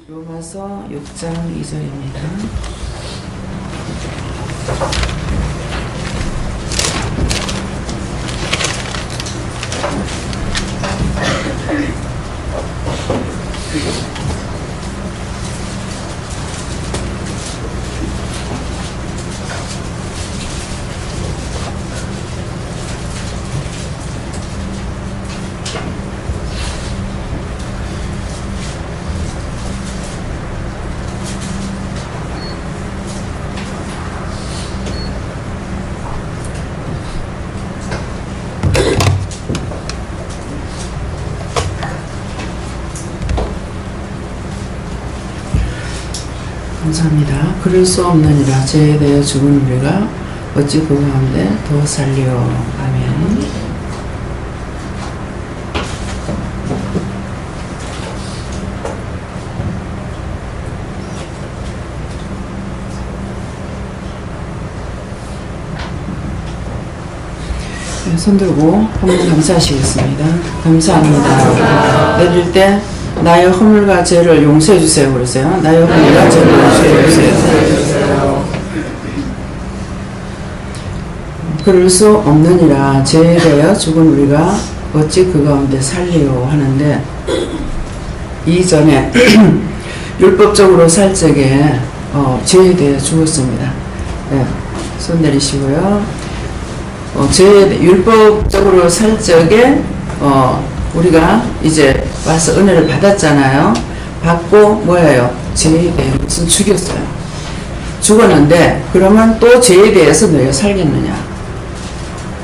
로마서 6장 2절입니다. 감사합니다. 그럴 수 없느니라 죄에 대해 죽은 우리가 어찌 그 가운데 더 살리오. 아멘. 네, 손 들고 한번 감사하시겠습니다. 감사합니다. 내릴 때 나의 허물과 죄를 용서해 주세요. 그러세요. 나의 허물과 죄를 용서해 주세요. 그럴 수 없느니라 죄에 대하여 죽은 우리가 어찌 그 가운데 살리오 하는데, 이전에 율법적으로 살 적에 죄에 대해 죽었습니다. 네, 손 내리시고요. 율법적으로 살 적에 우리가 이제 와서 은혜를 받았잖아요. 받고 뭐예요? 죄에 대해 무슨 죽였어요. 죽었는데 그러면 또 죄에 대해서 너희가 살겠느냐?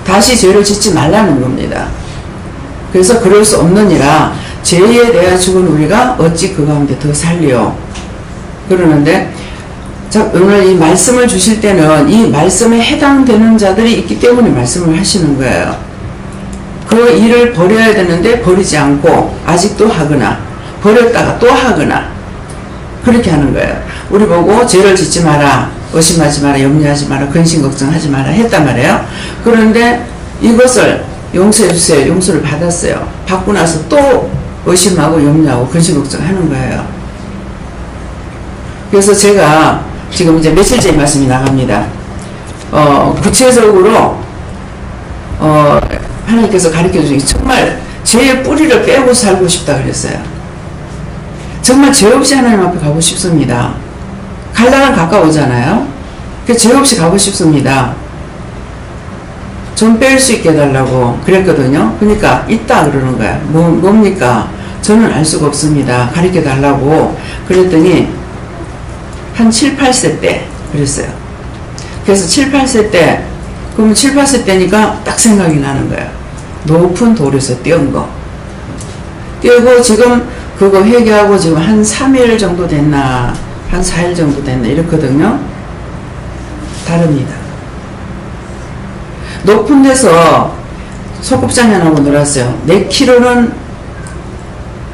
다시 죄를 짓지 말라는 겁니다. 그래서 그럴 수 없느니라 죄에 대해 죽은 우리가 어찌 그 가운데 더 살리오. 그러는데 자, 오늘 이 말씀을 주실 때는 이 말씀에 해당되는 자들이 있기 때문에 말씀을 하시는 거예요. 그 일을 버려야 되는데 버리지 않고 아직도 하거나 버렸다가 또 하거나 그렇게 하는 거예요. 우리 보고 죄를 짓지 마라, 의심하지 마라, 염려하지 마라, 근심 걱정하지 마라 했단 말이에요. 그런데 이것을 용서해 주세요. 용서를 받았어요. 받고 나서 또 의심하고 염려하고 근심 걱정하는 거예요. 그래서 제가 지금 이제 며칠째 말씀이 나갑니다. 구체적으로 하나님께서 가르쳐 주시기 정말 죄의 뿌리를 빼고 살고 싶다 그랬어요. 정말 죄 없이 하나님 앞에 가고 싶습니다. 갈라는 가까우잖아요. 죄 없이 가고 싶습니다. 좀 뺄 수 있게 해달라고 그랬거든요. 그러니까 있다 그러는 거야. 뭡니까? 저는 알 수가 없습니다. 가르쳐 달라고 그랬더니 한 7, 8세 때 그랬어요. 그래서 7, 8세 때 그럼 7, 8세 때니까 딱 생각이 나는 거예요. 높은 돌에서 띄운 거. 띄우고 지금 그거 회개하고 지금 한 3일 정도 됐나, 한 4일 정도 됐나, 이렇거든요. 다릅니다. 높은 데서 소꿉장난하고 놀았어요. 내 키로는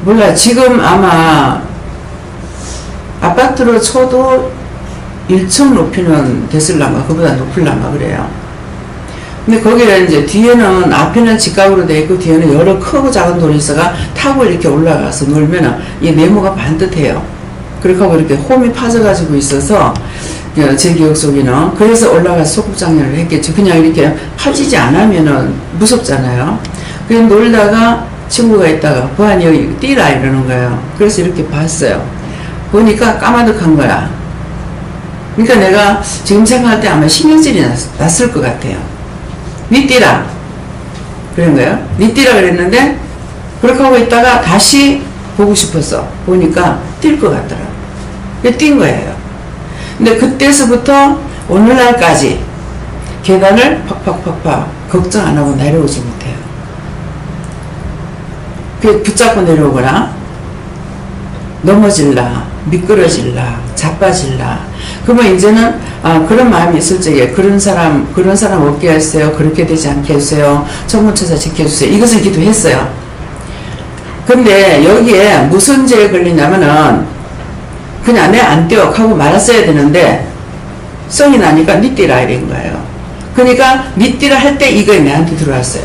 몰라요. 지금 아마 아파트로 쳐도 1층 높이는 됐을란가, 그보다 높을란가 그래요. 근데 거기는 이제 뒤에는, 앞에는 직각으로 되어 있고 뒤에는 여러 크고 작은 돌이 있어가 타고 이렇게 올라가서 놀면은 이 네모가 반듯해요. 그렇게 하고 이렇게 홈이 파져가지고 있어서 제 기억 속에는 그래서 올라가서 소꿉장난을 했겠죠. 그냥 이렇게 파지지 않으면은 무섭잖아요. 그냥 놀다가 친구가 있다가 보안이 여기 뛰라 이러는 거예요. 그래서 이렇게 봤어요. 보니까 까마득한 거야. 그러니까 내가 지금 생각할 때 아마 신경질이 났을 것 같아요. 니 뛰라 그런 거예요. 니 뛰라 그랬는데 그렇게 하고 있다가 다시 보고 싶었어. 보니까 뛸 것 같더라. 뛴 거예요. 근데 그때서부터 오늘날까지 계단을 팍팍팍팍 걱정 안 하고 내려오지 못해요. 그 붙잡고 내려오거나 넘어질라, 미끄러질라, 자빠질라. 그러면 이제는 그런 마음이 있을 적에 그런 사람 없게 하세요. 그렇게 되지 않게 해주세요. 천문천사 지켜주세요. 이것을 기도했어요. 근데 여기에 무슨 죄에 걸리냐면은 그냥 내 안 떼어 하고 말았어야 되는데 성이 나니까 니 띠라 이런 거예요. 그러니까 니 띠라 할 때 이거에 내한테 들어왔어요.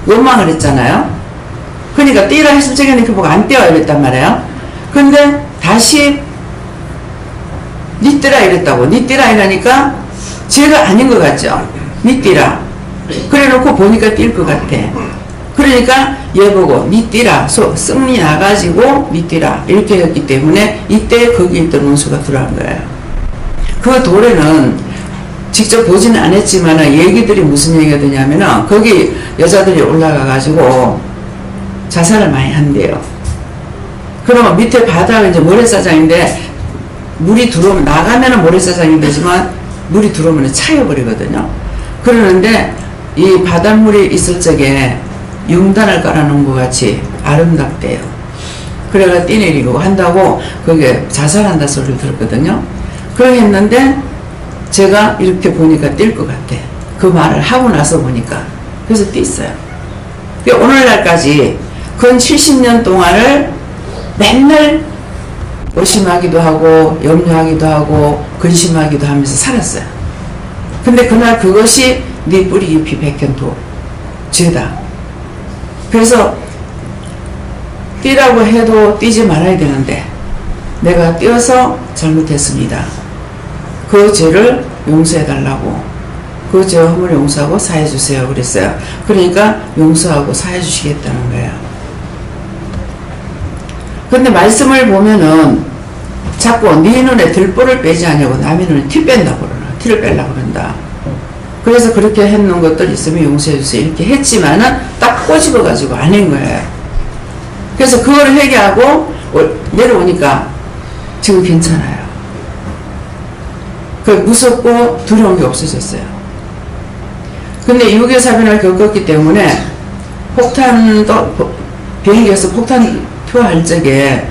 원망을 했잖아요. 그러니까 띄라 했을 적에는 이렇게 보고 안 띄워 이랬단 말이에요. 근데 다시 니 띄라 이랬다고. 니 띄라 이러니까 제가 아닌 것 같죠. 니 띄라. 그래 놓고 보니까 뛸 것 같아. 그러니까 얘 보고 니 띄라. 쓱니 나가지고 니 띄라. 이렇게 했기 때문에 이때 거기 있던 원수가 들어간 거예요. 그 돌에는 직접 보지는 않았지만 얘기들이 무슨 얘기가 되냐면은 거기 여자들이 올라가가지고 자살을 많이 한대요. 그러면 밑에 바다가 이제 모래사장인데 물이 들어오면 나가면은 모래사장이 되지만 물이 들어오면 차여버리거든요. 그러는데 이 바닷물이 있을 적에 용단을 깔아놓은 것 같이 아름답대요. 그래가 뛰내리고 한다고 거기에 자살한다 소리를 들었거든요. 그렇게 했는데 제가 이렇게 보니까 뛸 것 같아. 그 말을 하고 나서 보니까. 그래서 뛸어요. 오늘날까지 근 70년 동안을 맨날 의심하기도 하고 염려하기도 하고 근심하기도 하면서 살았어요. 근데 그날 그것이 네 뿌리 깊이 박힌 죄다. 그래서 뛰라고 해도 뛰지 말아야 되는데 내가 뛰어서 잘못했습니다. 그 죄를 용서해달라고, 그 죄와 허물을 용서하고 사해주세요 그랬어요. 그러니까 용서하고 사해주시겠다는 거예요. 근데 말씀을 보면은 자꾸 네 눈에 들보를 빼지 않냐고 남의 눈에 티 뺀다고 그러나, 티를 빼려고 그런다. 그래서 그렇게 해놓은 것들 있으면 용서해주세요 이렇게 했지만은 딱 꼬집어가지고 안 한 거예요. 그래서 그걸 회개하고 내려오니까 지금 괜찮아요. 그 무섭고 두려운 게 없어졌어요. 근데 6.25 사변을 겪었기 때문에 폭탄도 비행기에서 폭탄 투하할 적에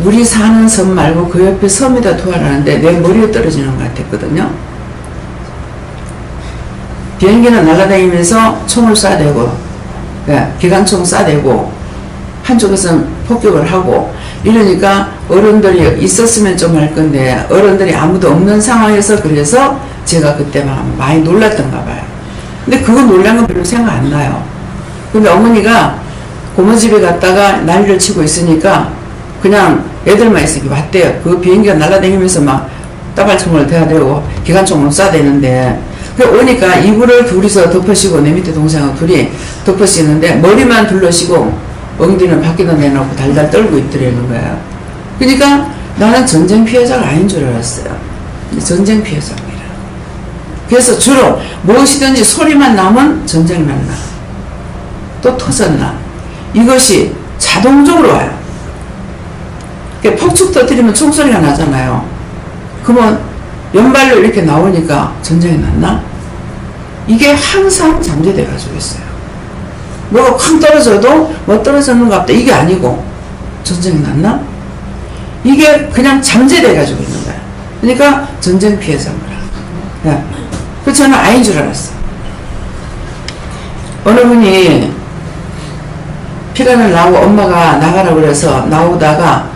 우리 사는 섬 말고 그 옆에 섬에다 투하를 하는데 내 머리에 떨어지는 것 같았거든요. 비행기는 날아다니면서 총을 쏴대고 기관총 쏴대고 한쪽에서는 폭격을 하고 이러니까 어른들이 있었으면 좀 할 건데 어른들이 아무도 없는 상황에서 그래서 제가 그때 많이 놀랐던가 봐요. 근데 그거 놀란 건 별로 생각 안 나요. 근데 어머니가 고모집에 갔다가 난리를 치고 있으니까 그냥 애들만 있으니까 왔대요. 그 비행기가 날아다니면서 막 따발총을 대대고 기관총을 쏴대는데 그 오니까 이불을 둘이서 덮으시고 내 밑에 동생하고 둘이 덮으시는데 머리만 둘러시고 엉디는 밖에다 내놓고 달달 떨고 있더라는 거예요. 그러니까 나는 전쟁 피해자가 아닌 줄 알았어요. 전쟁 피해자입니다. 그래서 주로 무엇이든지 소리만 나면 전쟁 났나 또 터졌나 이것이 자동적으로 와요. 폭죽 터뜨리면 총소리가 나잖아요. 그러면 연발로 이렇게 나오니까 전쟁이 났나? 이게 항상 잠재돼 가지고 있어요. 뭐가 쾅 떨어져도 뭐 떨어졌는가 보다 이게 아니고 전쟁이 났나? 이게 그냥 잠재돼 가지고 있는 거야. 그러니까 전쟁 피해자인 거야. 네. 그래서 저는 아닌 줄 알았어. 어느 분이 피가는 나오고 엄마가 나가라고 그래서 나오다가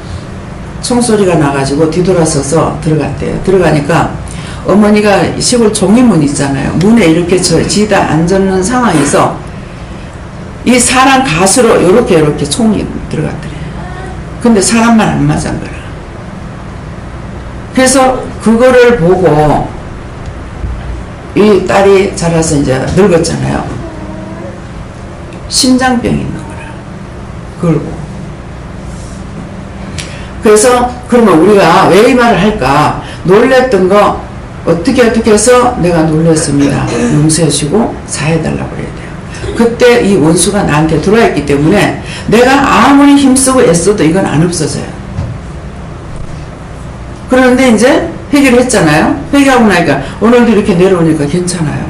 총소리가 나가지고 뒤돌아서서 들어갔대요. 들어가니까 어머니가 시골 종이문 있잖아요. 문에 이렇게 지다 앉는 상황에서 이 사람 가수로 이렇게 총이 들어갔더래요. 근데 사람만 안 맞은 거라. 그래서 그거를 보고 이 딸이 자라서 이제 늙었잖아요. 심장병이 있는 거라. 그걸 보고. 그래서 그러면 우리가 왜 이 말을 할까? 놀랬던 거 어떻게 해서 내가 놀랬습니다. 용서해주고 사해달라고 그래야 돼요. 그때 이 원수가 나한테 들어와 있기 때문에 내가 아무리 힘쓰고 애써도 이건 안 없어져요. 그런데 이제 회개를 했잖아요. 회개하고 나니까 오늘도 이렇게 내려오니까 괜찮아요.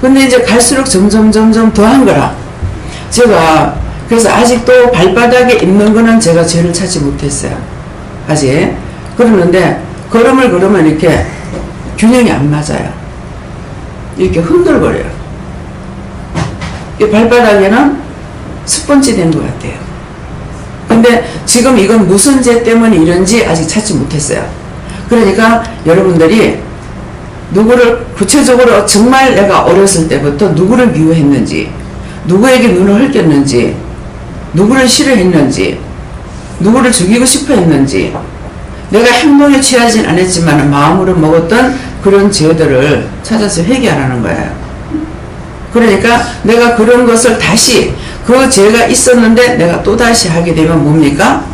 근데 이제 갈수록 점점 더한 거라. 제가 그래서 아직도 발바닥에 있는 거는 제가 죄를 찾지 못했어요. 아직. 그러는데 걸음을 걸으면 이렇게 균형이 안 맞아요. 이렇게 흔들거려요. 이 발바닥에는 스펀지 된 것 같아요. 근데 지금 이건 무슨 죄 때문에 이런지 아직 찾지 못했어요. 그러니까 여러분들이 누구를 구체적으로 정말 내가 어렸을 때부터 누구를 미워했는지 누구에게 눈을 흘겼는지, 누구를 싫어했는지, 누구를 죽이고 싶어 했는지, 내가 행동에 취하진 않았지만 마음으로 먹었던 그런 죄들을 찾아서 회개하라는 거예요. 그러니까 내가 그런 것을 다시, 그 죄가 있었는데 내가 또다시 하게 되면 뭡니까?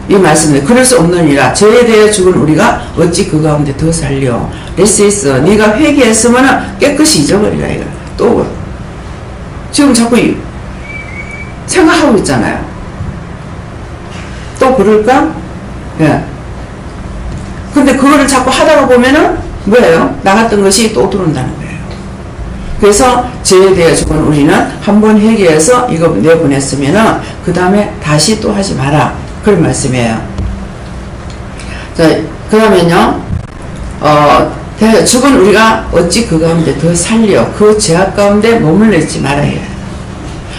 이 말씀에 그럴 수 없느니라. 죄에 대해 죽은 우리가 어찌 그 가운데 더 살려. 레스 있어. 네가 회개했으면 깨끗이 잊어버리라 이거. 또 지금 자꾸 생각하고 있잖아요. 또 그럴까? 예. 근데 그거를 자꾸 하다가 보면은 뭐예요? 나갔던 것이 또 들어온다는 거예요. 그래서 죄에 대해 죽은 우리는 한번 회개해서 이거 내보냈으면은 그 다음에 다시 또 하지 마라. 그런 말씀이에요. 자, 그 다음에는요, 죽은 우리가 어찌 그 가운데 더 살려 그 죄악 가운데 몸을 내지 말아야 해요.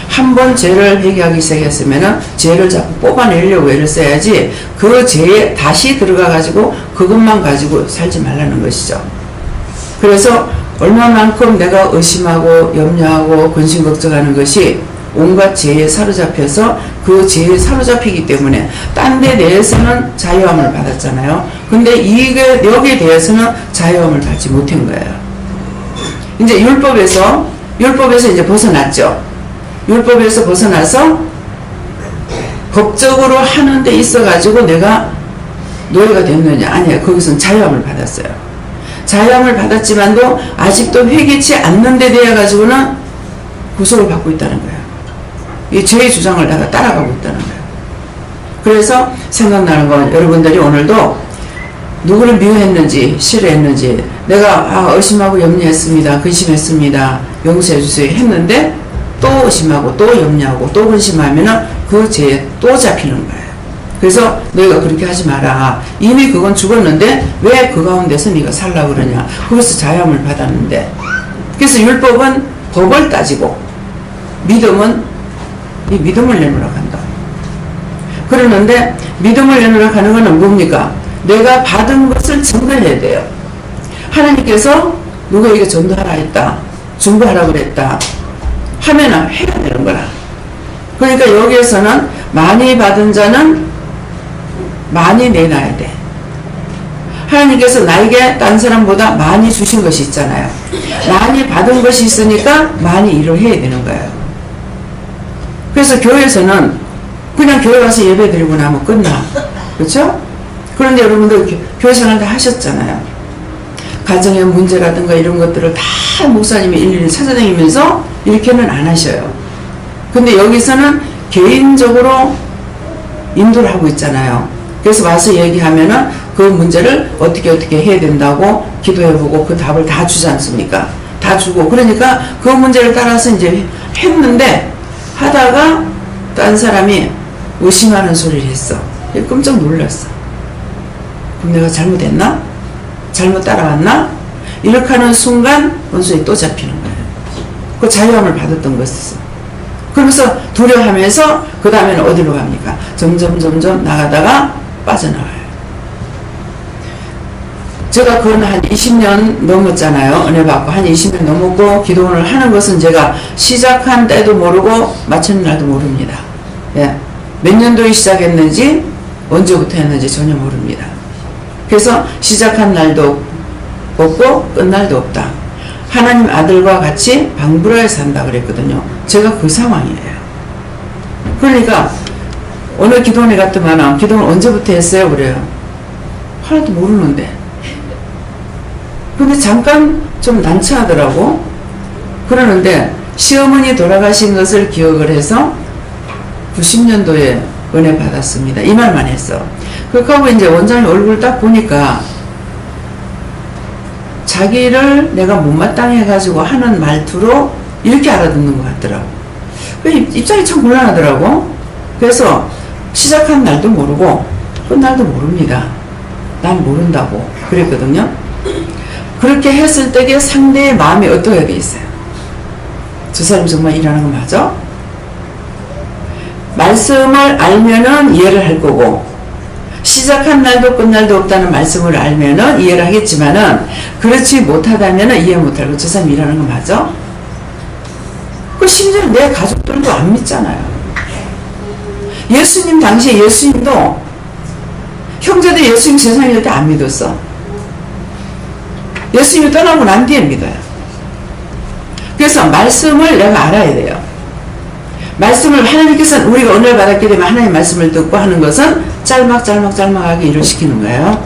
한번 죄를 회개하기 시작했으면은 죄를 자꾸 뽑아내려고 애를 써야지 그 죄에 다시 들어가 가지고 그것만 가지고 살지 말라는 것이죠. 그래서 얼마만큼 내가 의심하고 염려하고 근심 걱정하는 것이 온갖 죄에 사로잡혀서 그 죄에 사로잡히기 때문에 딴 데 대해서는 자유함을 받았잖아요. 근데 이게 여기에 대해서는 자유함을 받지 못한 거예요. 이제 율법에서 이제 벗어났죠. 율법에서 벗어나서 법적으로 하는 데 있어 가지고 내가 노예가 됐느냐? 아니에요. 거기서는 자유함을 받았어요. 자유함을 받았지만도 아직도 회개치 않는 데 대해 가지고는 구속을 받고 있다는 거예요. 이 죄의 주장을 내가 따라가고 있다는 거예요. 그래서 생각나는 건 여러분들이 오늘도 누구를 미워했는지 싫어했는지 내가 의심하고 염려했습니다. 근심했습니다. 용서해 주세요 했는데 또 의심하고 또 염려하고 또 근심하면은 그 죄에 또 잡히는 거예요. 그래서 너희가 그렇게 하지 마라. 이미 그건 죽었는데 왜 그 가운데서 네가 살라고 그러냐. 거기서 자유함을 받았는데. 그래서 율법은 법을 따지고 믿음은 이 믿음을 내놓으라 한다. 그러는데 믿음을 내놓으라 하는 것은 뭡니까? 내가 받은 것을 증거해야 돼요. 하나님께서 누구에게 전도하라 했다. 중보하라 그랬다. 하면은 해야 되는 거라. 그러니까 여기에서는 많이 받은 자는 많이 내놔야 돼. 하나님께서 나에게 딴 사람보다 많이 주신 것이 있잖아요. 많이 받은 것이 있으니까 많이 일을 해야 되는 거예요. 그래서 교회에서는 그냥 교회 가서 예배 드리고 나면 끝나. 그렇죠? 그런데 여러분들 교회 생활 다 하셨잖아요. 가정의 문제라든가 이런 것들을 다 목사님이 일일이 찾아다니면서 이렇게는 안 하셔요. 근데 여기서는 개인적으로 인도를 하고 있잖아요. 그래서 와서 얘기하면은 그 문제를 어떻게 해야 된다고 기도해보고 그 답을 다 주지 않습니까? 다 주고. 그러니까 그 문제를 따라서 이제 했는데 하다가 딴 사람이 의심하는 소리를 했어. 깜짝 놀랐어. 그럼 내가 잘못했나? 잘못 따라왔나? 이렇게 하는 순간 원수에 또 잡히는 거예요. 그 자유함을 받았던 것이었어. 그러면서 두려워하면서 그 다음에는 어디로 갑니까? 점점 나가다가 빠져나와요. 제가 그건 한 20년 넘었잖아요. 은혜 받고 한 20년 넘었고 기도원을 하는 것은 제가 시작한 때도 모르고 마치는 날도 모릅니다. 예. 몇 년도에 시작했는지 언제부터 했는지 전혀 모릅니다. 그래서 시작한 날도 없고 끝날도 없다. 하나님 아들과 같이 방불하에 산다 그랬거든요. 제가 그 상황이에요. 그러니까 어느 기도원에 갔더만 기도원 언제부터 했어요? 그래요. 하나도 모르는데. 근데 잠깐 좀 난처하더라고. 그러는데 시어머니 돌아가신 것을 기억을 해서 90년도에 은혜 받았습니다. 이 말만 했어. 그렇게 하고 이제 원장님 얼굴 딱 보니까 자기를 내가 못마땅해 해가지고 하는 말투로 이렇게 알아듣는 것 같더라고. 입장이 참 곤란하더라고. 그래서 시작한 날도 모르고 끝날도 모릅니다. 난 모른다고 그랬거든요. 그렇게 했을 때에 상대의 마음이 어떻게 돼 있어요? 저 사람 정말 일하는 거 맞아? 말씀을 알면은 이해를 할 거고, 시작한 날도 끝날도 없다는 말씀을 알면은 이해를 하겠지만은, 그렇지 못하다면은 이해 못할 거, 저 사람 일하는 거 맞아? 그 심지어 내 가족들도 안 믿잖아요. 예수님 당시에 예수님도 형제들 예수님 세상일 때 안 믿었어. 예수님이 떠나고 난 뒤에 믿어요. 그래서 말씀을 내가 알아야 돼요. 말씀을 하나님께서는 우리가 은혜를 받았기 때문에 하나님의 말씀을 듣고 하는 것은 짤막하게 일을 시키는 거예요.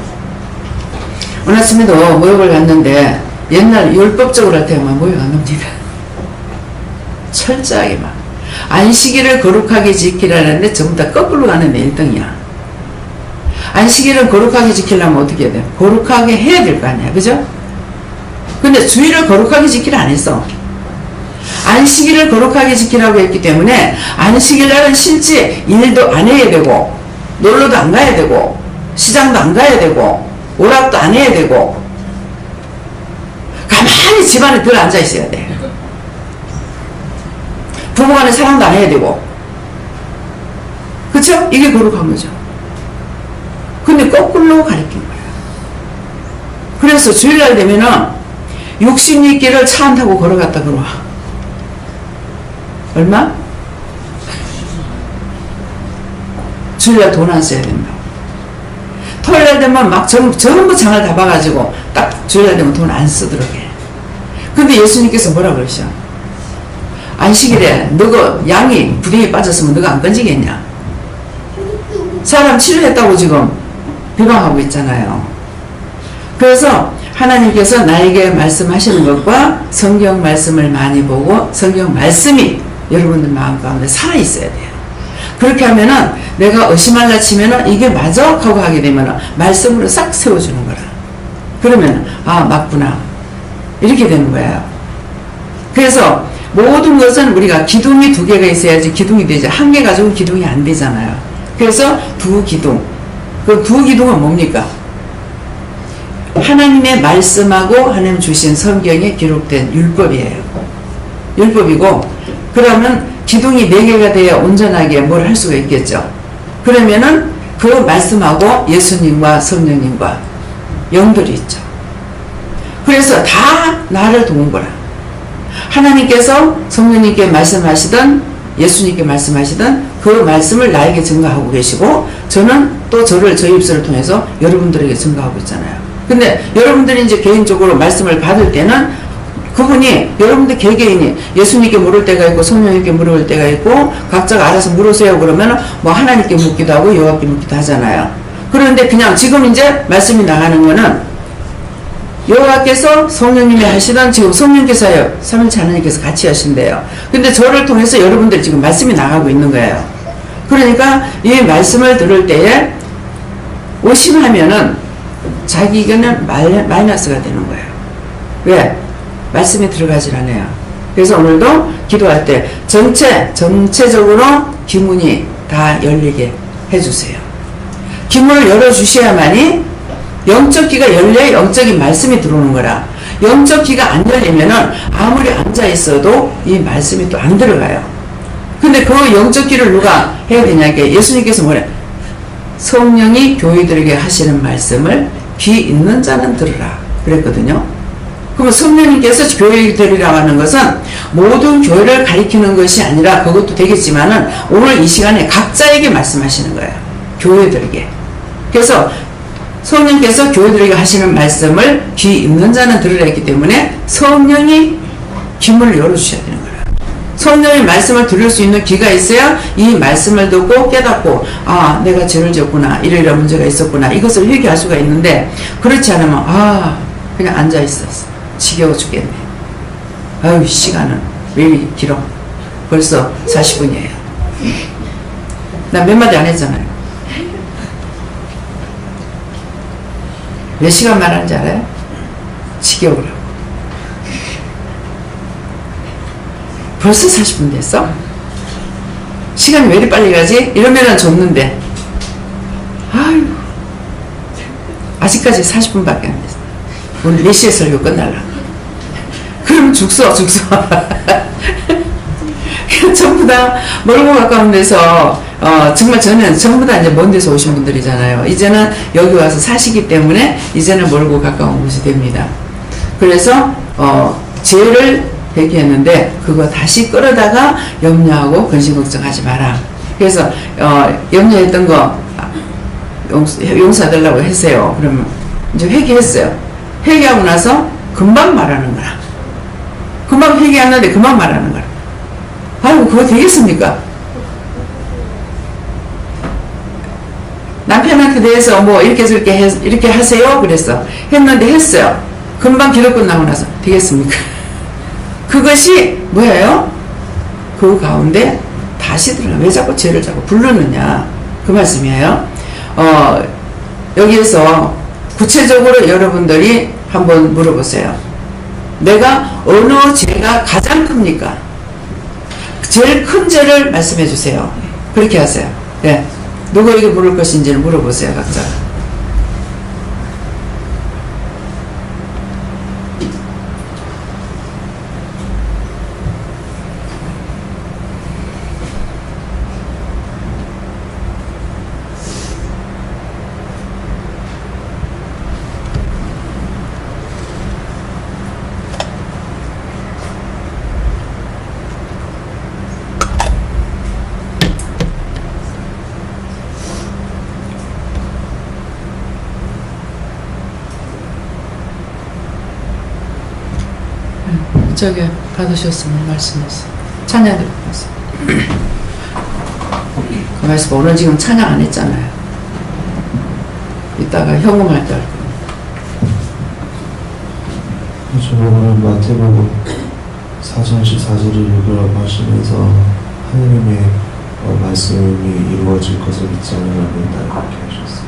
오늘 아침에도 모욕을 갔는데 옛날 율법적으로 할 때만 모욕 안 옵니다. 철저하게 막 안식일을 거룩하게 지키라는데 전부 다 거꾸로 가는 데 1등이야. 안식일을 거룩하게 지키려면 어떻게 해야 돼? 거룩하게 해야 될 거 아니야. 그죠? 근데 주일을 거룩하게 지키라 안 했어. 안식일을 거룩하게 지키라고 했기 때문에 안식일날은 실제 일도 안 해야 되고 놀러도 안 가야 되고 시장도 안 가야 되고 오락도 안 해야 되고 가만히 집안에 들 앉아 있어야 돼. 부부간에 사랑도 안 해야 되고. 그쵸? 이게 거룩한 거죠. 근데 거꾸로 가르친 거예요. 그래서 주일날 되면은 60리길을 차 안 타고 걸어갔다 그러와. 얼마? 주일날 돈 안 써야 된다고. 토요일날 되면 막 전부 장을 다 봐가지고 딱 주일날 되면 돈 안 쓰도록 해. 근데 예수님께서 뭐라 그러셔? 안식일에 너가 양이 부대에 빠졌으면 너가 안 건지겠냐? 사람 치료했다고 지금 비방하고 있잖아요. 그래서 하나님께서 나에게 말씀하시는 것과 성경 말씀을 많이 보고 성경 말씀이 여러분들 마음 가운데 살아있어야 돼요. 그렇게 하면은 내가 의심할라 치면은 이게 맞아? 하고 하게 되면은 말씀으로 싹 세워주는 거라. 그러면 아 맞구나 이렇게 되는 거예요. 그래서 모든 것은 우리가 기둥이 2개가 있어야지 기둥이 되죠. 1개 가지고 기둥이 안 되잖아요. 그래서 2기둥. 그 2기둥은 뭡니까? 하나님의 말씀하고 하나님 주신 성경에 기록된 율법이에요. 율법이고 그러면 기둥이 4개가 돼야 온전하게 뭘 할 수가 있겠죠. 그러면은 그 말씀하고 예수님과 성령님과 영들이 있죠. 그래서 다 나를 도운 거라. 하나님께서 성령님께 말씀하시던 예수님께 말씀하시던 그 말씀을 나에게 증거하고 계시고 저는 또 저의 입술을 통해서 여러분들에게 증거하고 있잖아요. 근데 여러분들이 이제 개인적으로 말씀을 받을 때는 그분이 여러분들 개개인이 예수님께 물을 때가 있고 성령님께 물을 때가 있고 각자가 알아서 물으세요 그러면 뭐 하나님께 묻기도 하고 여호와께 묻기도 하잖아요. 그런데 그냥 지금 이제 말씀이 나가는 거는 여호와께서 성령님이 하시던 지금 성령께서요 삼위일체 하나님께서 같이 하신대요. 근데 저를 통해서 여러분들 지금 말씀이 나가고 있는 거예요. 그러니까 이 말씀을 들을 때에 의심하면은 자기 의견은 마이너스가 되는 거예요. 왜? 말씀이 들어가질 않아요. 그래서 오늘도 기도할 때 전체적으로 기문이 다 열리게 해주세요. 기문을 열어주셔야만이 영적 귀가 열려야 영적인 말씀이 들어오는 거라. 영적 귀가 안 열리면은 아무리 앉아있어도 이 말씀이 또 안 들어가요. 근데 그 영적 귀를 누가 해야 되냐게 예수님께서 뭐래? 성령이 교회들에게 하시는 말씀을 귀 있는 자는 들으라 그랬거든요. 그러면 성령님께서 교회들이라고 하는 것은 모든 교회를 가리키는 것이 아니라 그것도 되겠지만은 오늘 이 시간에 각자에게 말씀하시는 거예요. 교회들에게. 그래서 성령께서 교회들에게 하시는 말씀을 귀 있는 자는 들으라 했기 때문에 성령이 귀문을 열어주셔야 되는 거예요. 성령의 말씀을 들을 수 있는 귀가 있어야 이 말씀을 듣고 깨닫고 아 내가 죄를 지었구나 이러이러한 문제가 있었구나 이것을 회개할 수가 있는데 그렇지 않으면 아 그냥 앉아있었어. 지겨워 죽겠네. 아유 시간은 왜 이렇게 길어. 벌써 40분이에요. 나 몇 마디 안 했잖아요. 몇 시간 말하는지 알아요? 지겨우라고. 벌써 40분 됐어? 시간이 왜 이리 빨리 가지? 이러면은 줬는데 아유 아직까지 40분밖에 안 됐어. 오늘 4시에 설교 끝날라. 그럼 죽서 전부 다 멀고 가까운 데서 정말 저는 전부 다 이제 먼 데서 오신 분들이잖아요. 이제는 여기 와서 사시기 때문에 이제는 멀고 가까운 곳이 됩니다. 그래서 죄를 회개했는데 그거 다시 끌어다가 염려하고 근심 걱정하지 마라. 그래서 염려했던 거 용서해달라고 했어요. 그러면 이제 회개했어요. 회개하고 나서 금방 말하는 거라. 금방 회개하는데 금방 말하는 거라. 아이고 그거 되겠습니까? 남편한테 대해서 뭐 이렇게 저렇게 이렇게 하세요 그랬어. 했는데 했어요. 금방 기도 끝나고 나서 되겠습니까? 그것이 뭐예요? 그 가운데 다시 들어가. 왜 자꾸 죄를 자꾸 부르느냐 그 말씀이에요. 여기에서 구체적으로 여러분들이 한번 물어보세요. 내가 어느 죄가 가장 큽니까? 제일 큰 죄를 말씀해 주세요. 그렇게 하세요. 네. 누구에게 물을 것인지를 물어보세요. 각자. 저기 받으셨으면 말씀하세요. 찬양 듣고 가세요. 그 말씀 오늘 지금 찬양 안 했잖아요. 이따가 현금할 때 할 겁니다. 저는 마태복음 4장 14절을 읽으라고 하시면서 하나님의 말씀이 이루어질 것을 믿지 않으라고 이렇게 하셨어요.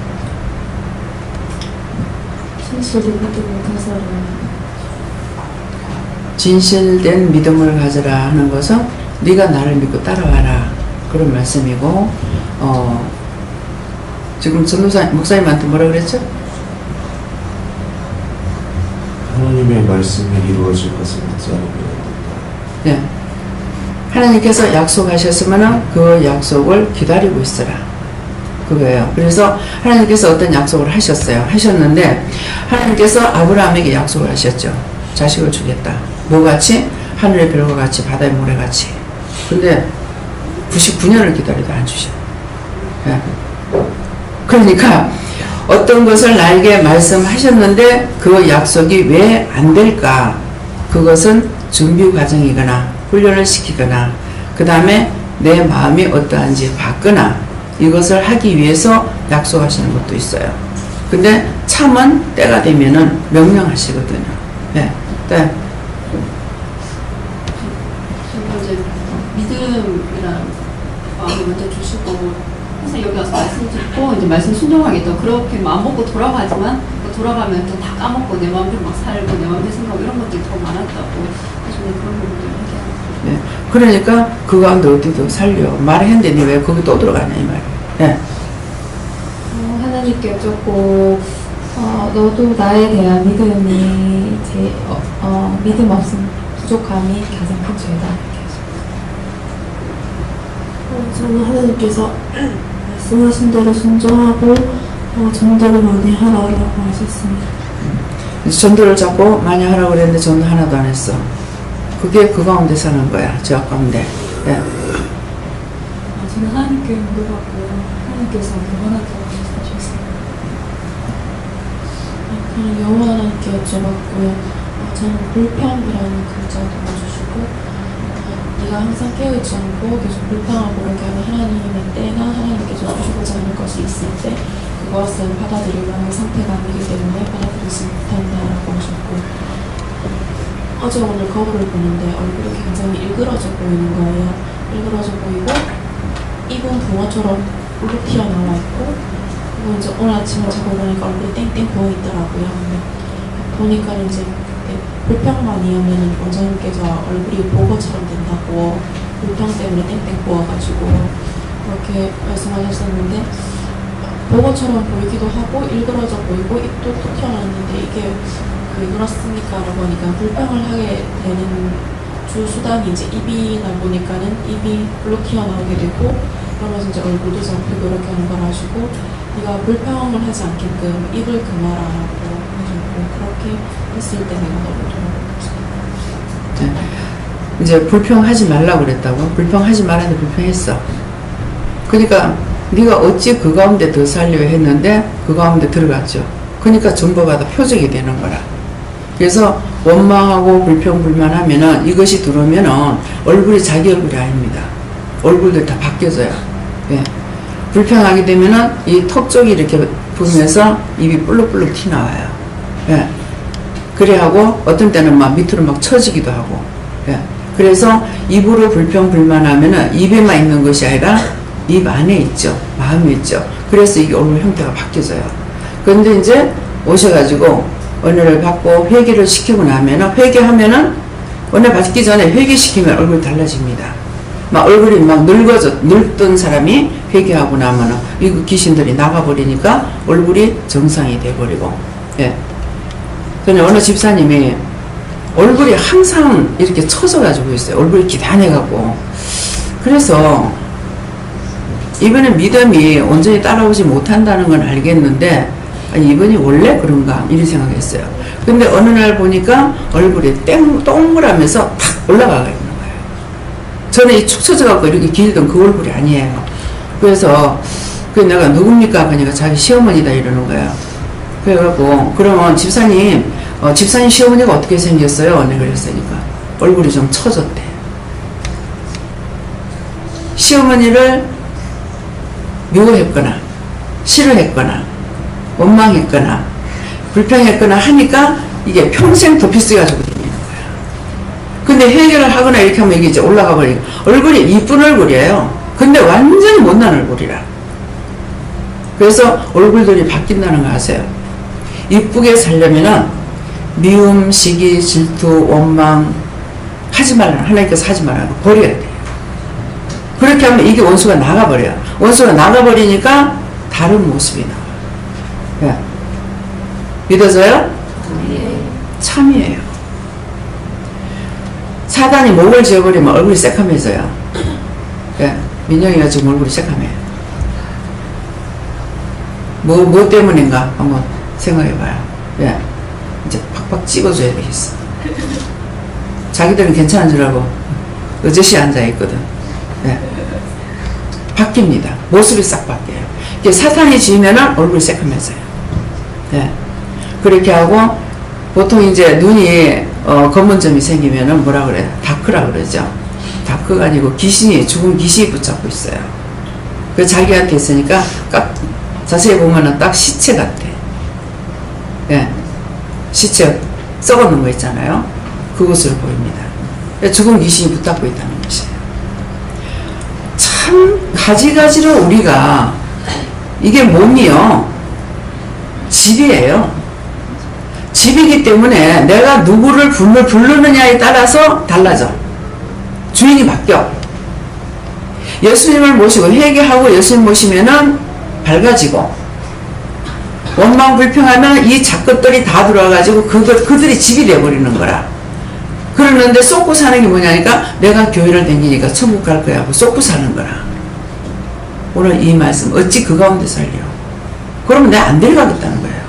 진실된 믿음을 가져라 하는 것은 네가 나를 믿고 따라와라 그런 말씀이고 지금 전도사 목사님한테 뭐라 그랬죠? 하나님의 말씀이 이루어질 것을 믿지 않으면 네. 하나님께서 약속하셨으면 그 약속을 기다리고 있어라 그거예요. 그래서 하나님께서 어떤 약속을 하셨는데 하나님께서 아브라함에게 약속을 하셨죠. 자식을 주겠다. 뭐같이? 하늘의 별과 같이 바다의 모래같이. 근데 99년을 기다려도 안 주셔. 네. 그러니까 어떤 것을 나에게 말씀하셨는데 그 약속이 왜 안 될까? 그것은 준비 과정이거나 훈련을 시키거나 그 다음에 내 마음이 어떠한지 봤거나 이것을 하기 위해서 약속하시는 것도 있어요. 근데 참은 때가 되면은 명령하시거든요. 네. 네. 이제 믿음이라는 마음을 먼저 주시고 항상 여기 와서 말씀 듣고 이제 말씀 순종하겠다. 그렇게 마음 먹고 돌아가지만 돌아가면 또 다 까먹고 내 마음대로 막 살고 내 마음대로 생각하고 이런 것들이 더 많았다고 하시는 그런 부분들을 얘기하고. 네. 그러니까 그 가운데 어디도 살려. 말했는데 니 왜 거기 또 들어가냐 이 말이에요. 네. 하나님께 여쭙고 너도 나에 대한 믿음이 믿음 없음 부족함이 가장 큰 죄다 이렇게 하셨어요. 저는 하나님께서 말씀하신 대로 순종하고 전도를 많이 하라고 하셨습니다. 전도를 자꾸 많이 하라고 그랬는데 전도 하나도 안 했어. 그게 그 가운데 사는 거야. 저 가운데. 네. 저는 하나님께 물어봤고요. 하나님께서 무한하다고 하셨어요. 그냥 여호와께 여쭤봤고요. 저는 불평이라는 글자도 넣어주시고 네가 항상 깨어있지 않고 계속 불평하고 그렇게 하는 하나님의 때나 하나님께서 주시고자 하는 것이 있을 때 그것은 받아들일 만한 상태가 아니기 때문에 받아들이지 못한다라고 하셨고 어제 오늘 거울을 보는데 얼굴이 굉장히 일그러져 보이는 거예요. 일그러져 보이고 입은 붕어처럼 울룩 튀어나와 있고 그리고 이제 오늘 아침에 자고 보니까 얼굴이 땡땡 부어있더라고요. 근데 보니까 이제 불평만이면 원장님께서 얼굴이 보고처럼 된다고 불평 때문에 땡땡 부어가지고 그렇게 말씀하셨었는데 보고처럼 보이기도 하고 일그러져 보이고 입도 툭 튀어나왔는데 이게 왜 그렇습니까? 라고 하니까 불평을 하게 되는 주 수단이 이제 입이다 보니까는 입이 불룩 튀어나오게 되고 그러면서 이제 얼굴도 잡히고 이렇게 하는 걸 하시고 네가 불평을 하지 않게끔 입을 금하라고 하셨고 그렇게 했을 때 내가 너무 돌아보고 네. 이제 불평하지 말라고 그랬다고. 불평하지 말았는데 불평했어. 그러니까 네가 어찌 그 가운데 더 살려 했는데 그 가운데 들어갔죠. 그러니까 전부가 다 표적이 되는 거라. 그래서 원망하고 불평불만하면은 이것이 들어오면은 얼굴이 자기 얼굴이 아닙니다. 얼굴들 다 바뀌어져요. 예. 불평하게 되면은 이 턱 쪽이 이렇게 부으면서 입이 불룩불룩 튀나와요. 예. 그래 하고 어떤 때는 막 밑으로 막 처지기도 하고. 예. 그래서 입으로 불평불만하면은 입에만 있는 것이 아니라 입 안에 있죠. 마음에 있죠. 그래서 이게 얼굴 형태가 바뀌어져요. 그런데 이제 오셔가지고 은혜를 받고 회개를 시키고 나면은, 회개하면은 은혜 받기 전에 회개시키면 얼굴이 달라집니다. 막 얼굴이 막 늙던 사람이 회개하고 나면은 이 귀신들이 나가버리니까 얼굴이 정상이 돼버리고. 예. 근데 어느 집사님이 얼굴이 항상 이렇게 처져가지고 있어요. 얼굴이 기단해갖고. 그래서 이번에 믿음이 온전히 따라오지 못한다는 건 알겠는데, 아니, 이번이 원래 그런가? 이런 생각했어요. 근데 어느 날 보니까 얼굴이 동그라면서 탁 올라가가 있는 거예요. 저는 이 축 처져갖고 이렇게 길던 그 얼굴이 아니에요. 그래서, 내가 누굽니까? 그러니까 자기 시어머니다 이러는 거예요. 그래갖고, 그러면 집사님 시어머니가 어떻게 생겼어요? 내가 그랬으니까. 얼굴이 좀 처졌대. 시어머니를 미워했거나, 싫어했거나, 원망했거나, 불평했거나 하니까 이게 평생 도피스가지고 다니는 거야. 근데 해결을 하거나 이렇게 하면 이게 이제 올라가 버리고, 얼굴이 이쁜 얼굴이에요. 근데 완전히 못난 얼굴이라. 그래서 얼굴들이 바뀐다는 거 아세요? 이쁘게 살려면은 미움, 시기, 질투, 원망 하지 말라는, 하나님께서 하지 말라는 거 버려야 돼요. 그렇게 하면 이게 원수가 나가버려요. 원수가 나가버리니까 다른 모습이 나와요. 예. 믿어져요? 네. 참이에요. 사단이 목을 지어버리면 얼굴이 새카매져요. 예. 민영이가 지금 얼굴이 새카매요. 뭐 때문인가 한번 생각해봐요. 예. 이제 팍팍 찍어줘야 되겠어. 자기들은 괜찮은 줄 알고 어저씨 앉아있거든. 예. 바뀝니다. 모습이 싹 바뀌어요. 이게 사탄이 지으면은 얼굴이 새카매져요. 예. 그렇게 하고, 보통 이제 눈이, 검은 점이 생기면은 뭐라 그래요? 다크라 그러죠. 다크가 아니고 죽은 귀신이 붙잡고 있어요. 그 자기한테 있으니까 자세히 보면은 딱 시체 같아. 예. 시체 썩어놓은 거 있잖아요. 그것으로 보입니다. 죽은 귀신이 붙잡고 있다는 것이에요. 참 가지가지로 우리가, 이게 몸이요, 집이에요. 집이기 때문에 내가 누구를 부르느냐에 따라서 달라져. 주인이 바뀌어. 예수님을 모시고 회개하고 예수님 모시면은 밝아지고, 원망 불평하면 이 작것들이 다 들어와가지고 그들이 집이 돼버리는 거라. 그러는데 쏟고 사는 게 뭐냐니까, 내가 교회를 다니니까 천국 갈 거야 하고 쏟고 사는 거라. 오늘 이 말씀 어찌 그 가운데 살려? 그러면 내가 안 데려가겠다는 거예요.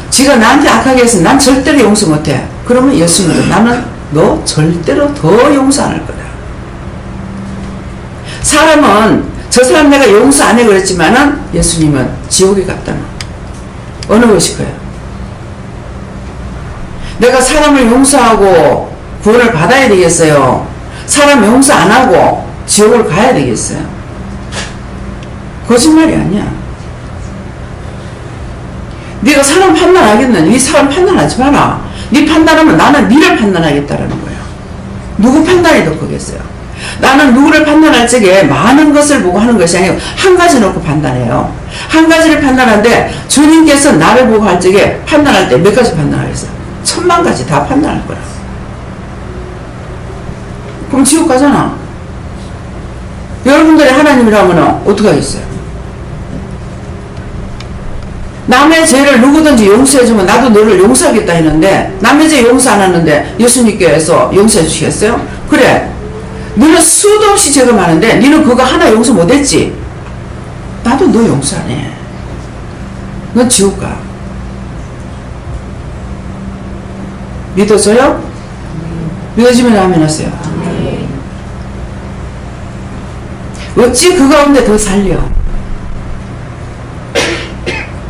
지가 나한테 악하게 해서 난 절대로 용서 못해. 그러면 예수님은 나는 너 절대로 더 용서 안 할 거다. 사람은 저 사람 내가 용서 안 해 그랬지만은 예수님은 지옥에 갔다는, 어느 것이 커요? 내가 사람을 용서하고 구원을 받아야 되겠어요? 사람 용서 안 하고 지옥을 가야 되겠어요? 거짓말이 아니야. 네가 사람 판단하겠느냐? 네 사람 판단하지 마라. 네 판단하면 나는 네를 판단하겠다라는 거예요. 누구 판단이 더 크겠어요? 나는 누구를 판단할 적에 많은 것을 보고 하는 것이 아니고 한 가지 놓고 판단해요. 한 가지를 판단하는데 주님께서 나를 보고 할 적에 판단할 때 몇 가지 판단하겠어요? 1000만 가지 다 판단할 거라. 그럼 지옥 가잖아. 여러분들이 하나님이라면 어떻게 하겠어요? 남의 죄를 누구든지 용서해주면 나도 너를 용서하겠다 했는데, 남의 죄 용서 안 하는데 예수님께서 용서해 주시겠어요? 그래, 너는 수도 없이 죄가 많은데 너는 그거 하나 용서 못했지? 나도 너 용서 안 해. 넌 지옥 가. 믿어져요? 믿어지면 아멘 하세요. 어찌 그 가운데 더 살려?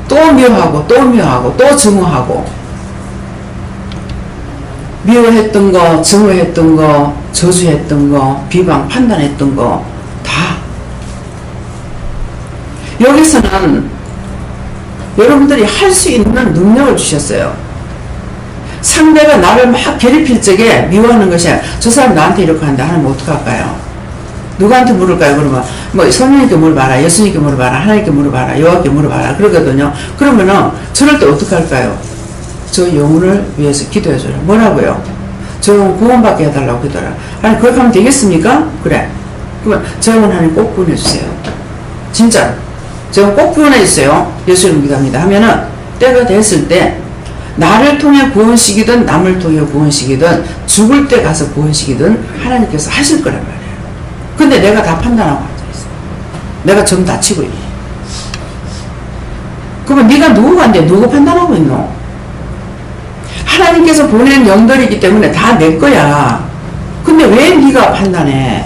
또 미워하고 또 미워하고 또 증오하고, 미워했던 거, 증오했던 거, 저주했던 거, 비방 판단했던 거 다 여기서는 여러분들이 할 수 있는 능력을 주셨어요. 상대가 나를 막 괴롭힐 적에 미워하는 것이 아니라 저 사람 나한테 이렇게 한다 하면 어떡할까요? 누구한테 물을까요? 그러면 뭐 성령님께 물어봐라, 예수님께 물어봐라, 하나님께 물어봐라, 여호와께 물어봐라 그러거든요. 그러면은 저럴 때 어떡할까요? 저 영혼을 위해서 기도해줘라. 뭐라고요? 저 영혼 구원받게 해달라고 기도하라. 아니 그렇게 하면 되겠습니까? 그래. 그러면 저 영혼 하나님 꼭 구원해주세요. 진짜 저 영혼 꼭 구원해주세요. 예수님 기도합니다 하면은 때가 됐을 때 나를 통해 구원시키든 남을 통해 구원시키든 죽을 때 가서 구원시키든 하나님께서 하실 거란 말이에요. 근데 내가 다 판단하고 앉아있어. 내가 점 다치고 있네. 그러면 네가 누구간데 누구 판단하고 있노? 하나님께서 보낸 영들이기 때문에 다 내 거야. 근데 왜 네가 판단해?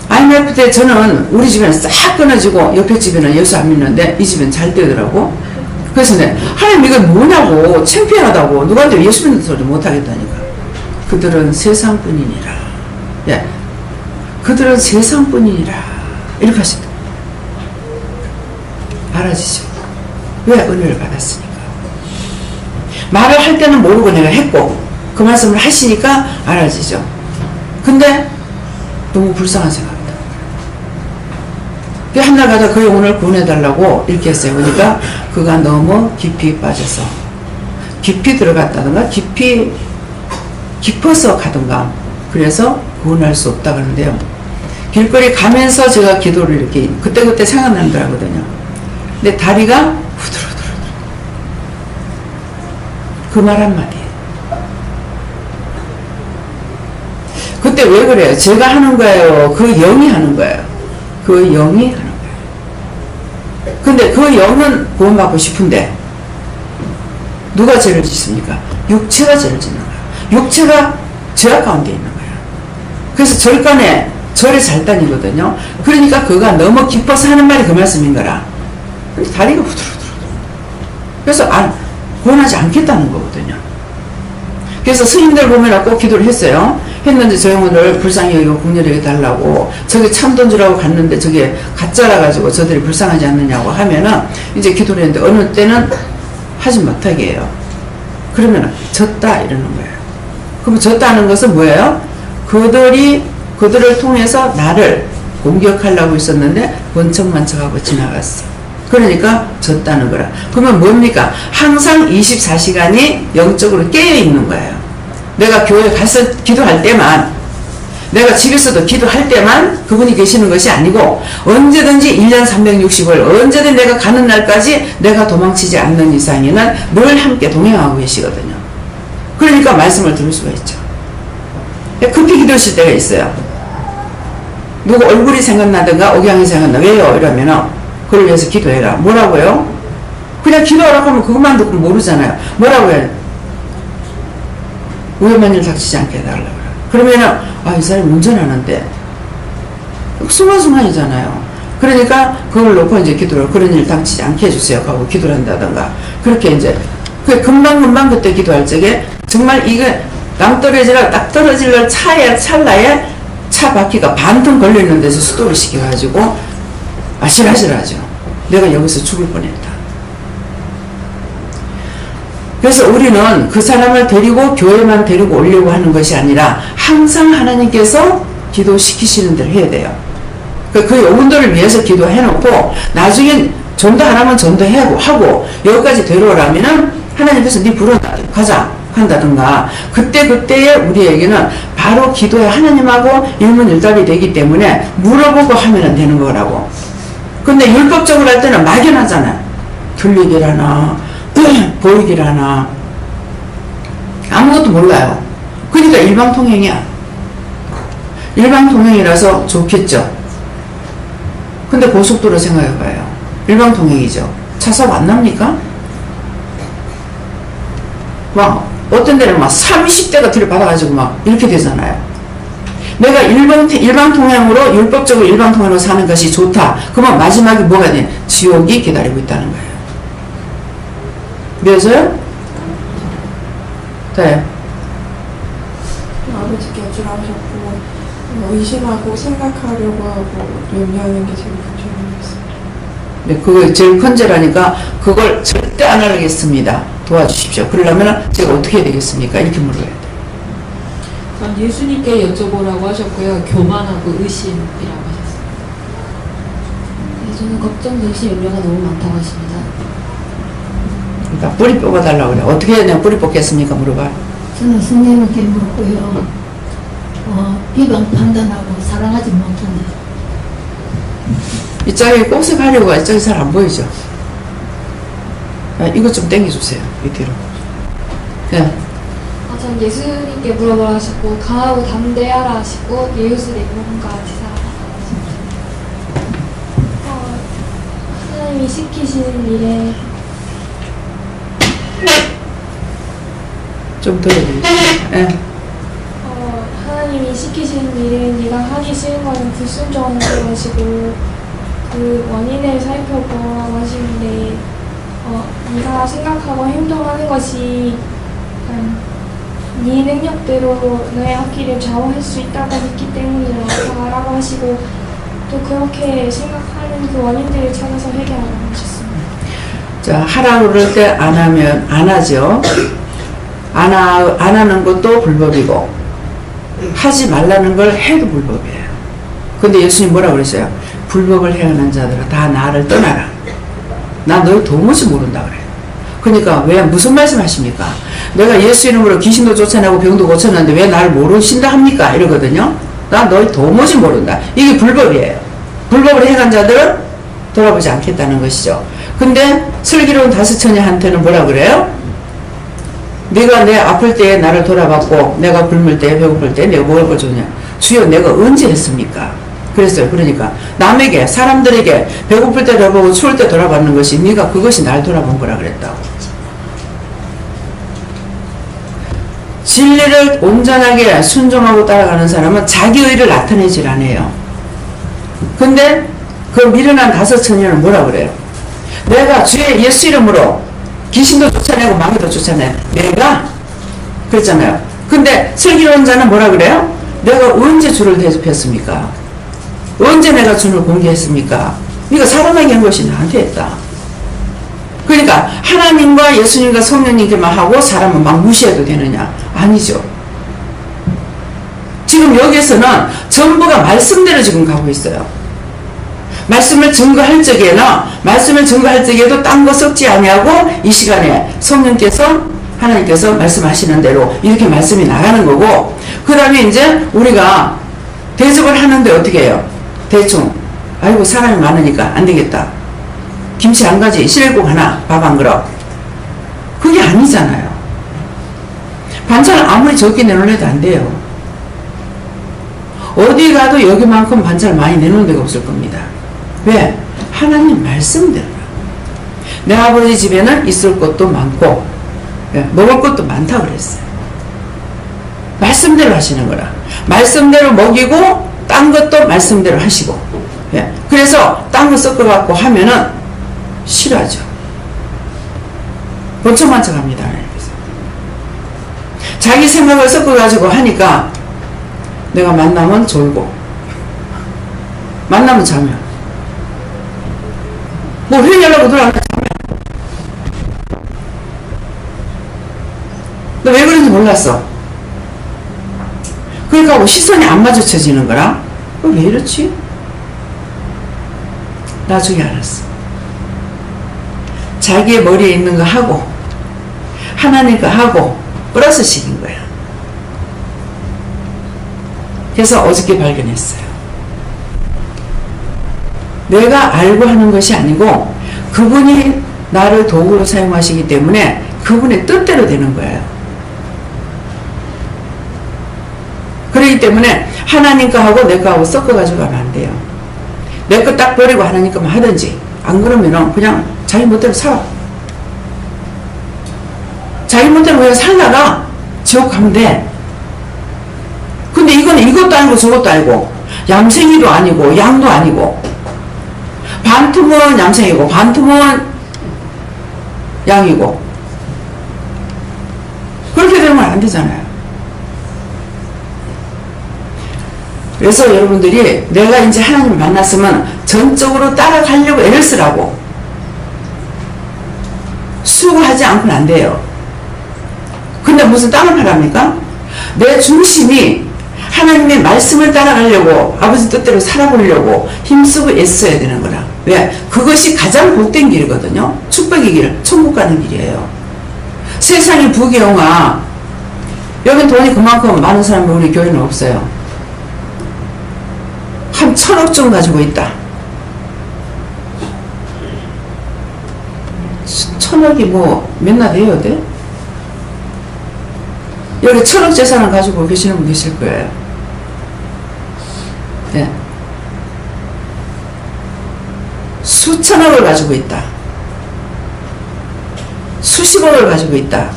IMF 때 저는 우리 집에는 싹 끊어지고 옆에 집에는 예수 안 믿는데 이 집은 잘 되더라고. 그래서 하나님 이거 뭐냐고, 창피하다고, 누구한테 예수 믿는 소리 못하겠다니까. 그들은 세상뿐이니라. 예, 그들은 세상뿐이니라. 이렇게 하시더라고요. 알아지죠? 왜? 은혜를 받았으니까. 말을 할 때는 모르고 내가 했고 그 말씀을 하시니까 알아지죠. 근데 너무 불쌍한 생각이다. 한날 가다 그 영혼을 구원해달라고 이렇게 했어요. 그러니까 그가 너무 깊이 빠져서 깊이 들어갔다든가 깊어서 가든가 그래서 구원할 수 없다 그러는데요. 길거리 가면서 제가 기도를 이렇게 그때그때 생각나더라거든요. 근데 다리가 후들후들 그 말 한마디. 그때 왜 그래요? 제가 하는 거예요? 그 영이 하는 거예요? 그 영이 하는 거예요. 근데 그 영은 구원받고 싶은데 누가 죄를 짓습니까? 육체가 죄를 짓는 거예요. 육체가 죄악 가운데 있는 거예요. 그래서 절간에 절에 잘 다니거든요. 그러니까 그가 너무 기뻐서 하는 말이 그 말씀인 거라. 다리가 후들후들. 그래서 구원하지 않겠다는 거거든요. 그래서 스님들 보면 꼭 기도를 했어요. 했는데 저 영혼을 불쌍히 여기고 국렬히 해달라고, 저게 참돈 주라고 갔는데 저게 가짜라 가지고 저들이 불쌍하지 않느냐고 하면은 이제 기도를 했는데 어느 때는 하지 못하게 해요. 그러면은 졌다 이러는 거예요. 그럼 졌다는 것은 뭐예요? 그들을 통해서 나를 공격하려고 있었는데 번쩍만척하고 지나갔어. 그러니까 졌다는 거라. 그러면 뭡니까? 항상 24시간이 영적으로 깨어있는 거예요. 내가 교회 가서 기도할 때만, 내가 집에서도 기도할 때만 그분이 계시는 것이 아니고 언제든지 1년 360을 언제든 내가 가는 날까지 내가 도망치지 않는 이상에는 늘 함께 동행하고 계시거든요. 그러니까 말씀을 들을 수가 있죠. 급히 기도하실 때가 있어요. 누구 얼굴이 생각나든가 억양이 생각나. 왜요? 이러면은 그걸 위해서 기도해라. 뭐라고요? 그냥 기도하라고 하면 그것만 듣고 모르잖아요. 뭐라고 해요? 위험한 일 닥치지 않게 해달라고. 그러면은 이 사람이 운전하는데 순간순간이잖아요. 그러니까 그걸 놓고 이제 기도를, 그런 일 닥치지 않게 해주세요 하고 기도를 한다든가. 그렇게 이제 금방금방 그때 기도할 적에 정말 이게 낭떠러지가 딱 떨어질 찰나에 차 바퀴가 반통 걸려있는 데서 수도를 시켜가지고 아실아실하죠. 내가 여기서 죽을 뻔했다. 그래서 우리는 그 사람을 데리고 교회만 데리고 오려고 하는 것이 아니라 항상 하나님께서 기도시키시는 대로 해야 돼요. 그 영혼들을 위해서 기도해놓고 나중에 전도하라면 전도하고 여기까지 데려오라면은 하나님께서 네 부른다 가자 한다든가. 그때그때의 우리에게는 바로 기도에 하나님하고 일문일답이 되기 때문에 물어보고 하면 되는 거라고. 근데 율법적으로 할 때는 막연하잖아요. 들리기라나 보이기라나 아무것도 몰라요. 그러니까 일방통행이야. 일방통행이라서 좋겠죠. 근데 고속도로 생각해봐요. 일방통행이죠. 차사고 안 납니까? 막 어떤 데는 막 30대가 들이받아가지고 막 이렇게 되잖아요. 내가 일방 통행으로, 율법적으로 일방 통행으로 사는 것이 좋다. 그러면 마지막에 뭐가 돼? 지옥이 기다리고 있다는 거예요. 그래서요? 네. 아버지께 여쭈라셨고 의심하고 생각하려고 하고 염려하는 게 제일 걱정이었어요. 네, 그거 제일 큰죄라니까 그걸 절대 안 하겠습니다. 도와주십시오. 그러려면 제가 어떻게 해야 되겠습니까? 이렇게 물어야 돼요. 전 예수님께 여쭤보라고 하셨고요. 교만하고 의심이라고 하셨어요. 네, 저는 걱정, 의심, 염려가 너무 많다고 하십니다. 그러니까 뿌리 뽑아달라고 그래. 어떻게 해야 내가 뿌리 뽑겠습니까? 물어봐. 저는 성령님께 물었고요. 비방 판단하고 사랑하지 못한다. 이쪽에 꽃을 가려고 이쪽이 잘 안 보이죠? 이것 좀 당겨주세요. 이 뒤로. 네. 전 예수님께 물어보라 하셨고 강하고 담대하라 하시고 이웃을 내 몸과 같이 살아라. 하나님이 시키시는 일에 좀 더 해주세요. 네. 하나님이 시키시는 일은 네가 하기 싫은 거는 불순종하는 것이고 그 원인을 살펴보라고 하시는데 네가 생각하고 행동하는 것이 네 능력대로 너의 앞길을 좌우할 수 있다고 믿기 때문이라고 하시고 또 그렇게 생각하는 그 원인들을 찾아서 해결하라고 하셨습니다. 자, 하라고 그럴 때 안 하면 안 하죠. 안 하는 것도 불법이고 하지 말라는 걸 해도 불법이에요. 근데 예수님 뭐라고 그랬어요? 불법을 행하는 자들아 다 나를 떠나라. 나 너희 도무지 모른다 그래요. 그러니까 왜 무슨 말씀 하십니까? 내가 예수 이름으로 귀신도 쫓아내고 병도 고쳤는데 왜 나를 모르신다 합니까? 이러거든요. 나 너희 도무지 모른다. 이게 불법이에요. 불법을 행한 자들은 돌아보지 않겠다는 것이죠. 근데 슬기로운 다스처녀한테는 뭐라 그래요? 네가 내 아플 때에 나를 돌아봤고 내가 굶을 때 배고플 때 내가 먹을 걸 줬냐? 주여 내가 언제 했습니까? 그랬어요. 그러니까 남에게 사람들에게 배고플 때 돌아보고 추울 때 돌아봤는 것이 네가 그것이 날 돌아본 거라 그랬다고. 진리를 온전하게 순종하고 따라가는 사람은 자기 의를 나타내질 않아요. 근데 그 미련한 다스처녀는 뭐라 그래요? 내가 주의 예수 이름으로 귀신도 쫓아내고 마귀도 쫓아내. 내가? 그랬잖아요. 근데 슬기로운 자는 뭐라 그래요? 내가 언제 주를 대접했습니까? 언제 내가 주를 공개했습니까? 네가 사람에게 한 것이 나한테 했다. 그러니까 하나님과 예수님과 성령님께만 하고 사람은 막 무시해도 되느냐? 아니죠. 지금 여기에서는 전부가 말씀대로 지금 가고 있어요. 말씀을 증거할 적에도 딴 거 섞지 아니하고 이 시간에 성령께서 하나님께서 말씀하시는 대로 이렇게 말씀이 나가는 거고, 그 다음에 이제 우리가 대접을 하는데 어떻게 해요? 대충 아이고 사람이 많으니까 안 되겠다. 김치 한 가지, 시래국 하나, 밥 한 그릇. 그게 아니잖아요. 반찬을 아무리 적게 내놓으려도 안 돼요. 어디 가도 여기만큼 반찬을 많이 내놓은 데가 없을 겁니다. 왜? 하나님 말씀대로. 내 아버지 집에는 있을 것도 많고 먹을 것도 많다고 그랬어요. 말씀대로 하시는 거라. 말씀대로 먹이고 딴 것도 말씀대로 하시고. 그래서 딴 거 섞어갖고 하면은 싫어하죠. 번쩍번쩍합니다. 자기 생각을 섞어가지고 하니까 내가 만나면 졸고 만나면 자면 뭐 회의하려고 들어가면 자면 너 왜 그런지 몰랐어. 그러니까 시선이 안 마주쳐지는 거라. 왜 이렇지? 나중에 알았어. 자기의 머리에 있는 거 하고 하나님 거 하고 플러스 식인 거야. 그래서 어저께 발견했어요. 내가 알고 하는 것이 아니고 그분이 나를 도구로 사용하시기 때문에 그분의 뜻대로 되는 거예요. 그렇기 때문에 하나님 거 하고 내 거 하고 섞어가지고 가면 안 돼요. 내 거 딱 버리고 하나님 거만 하든지, 안 그러면은 그냥 자기 멋대로 살아. 자기 멋대로 그냥 살다가 지옥 가면 돼. 근데 이거는 이것도 아니고 저것도 아니고 얌생이도 아니고 양도 아니고 반틈은 얌생이고 반틈은 양이고 그렇게 되면 안 되잖아요. 그래서 여러분들이 내가 이제 하나님을 만났으면 전적으로 따라가려고 애를 쓰라고. 수고하지 않고는 안 돼요. 근데 무슨 땅을 팔합니까? 내 중심이 하나님의 말씀을 따라가려고 아버지 뜻대로 살아보려고 힘쓰고 애써야 되는 거라. 왜? 그것이 가장 복된 길이거든요. 축복의 길, 천국 가는 길이에요. 세상이 부귀영화. 여긴 돈이 그만큼 많은 사람이 우리 교회는 없어요. 한 1,000억 좀 가지고 있다. 1,000억이 뭐 몇나 돼야 돼? 여기 1,000억 재산을 가지고 계시는 분 계실 거예요. 네. 수천억을 가지고 있다. 수십억을 가지고 있다.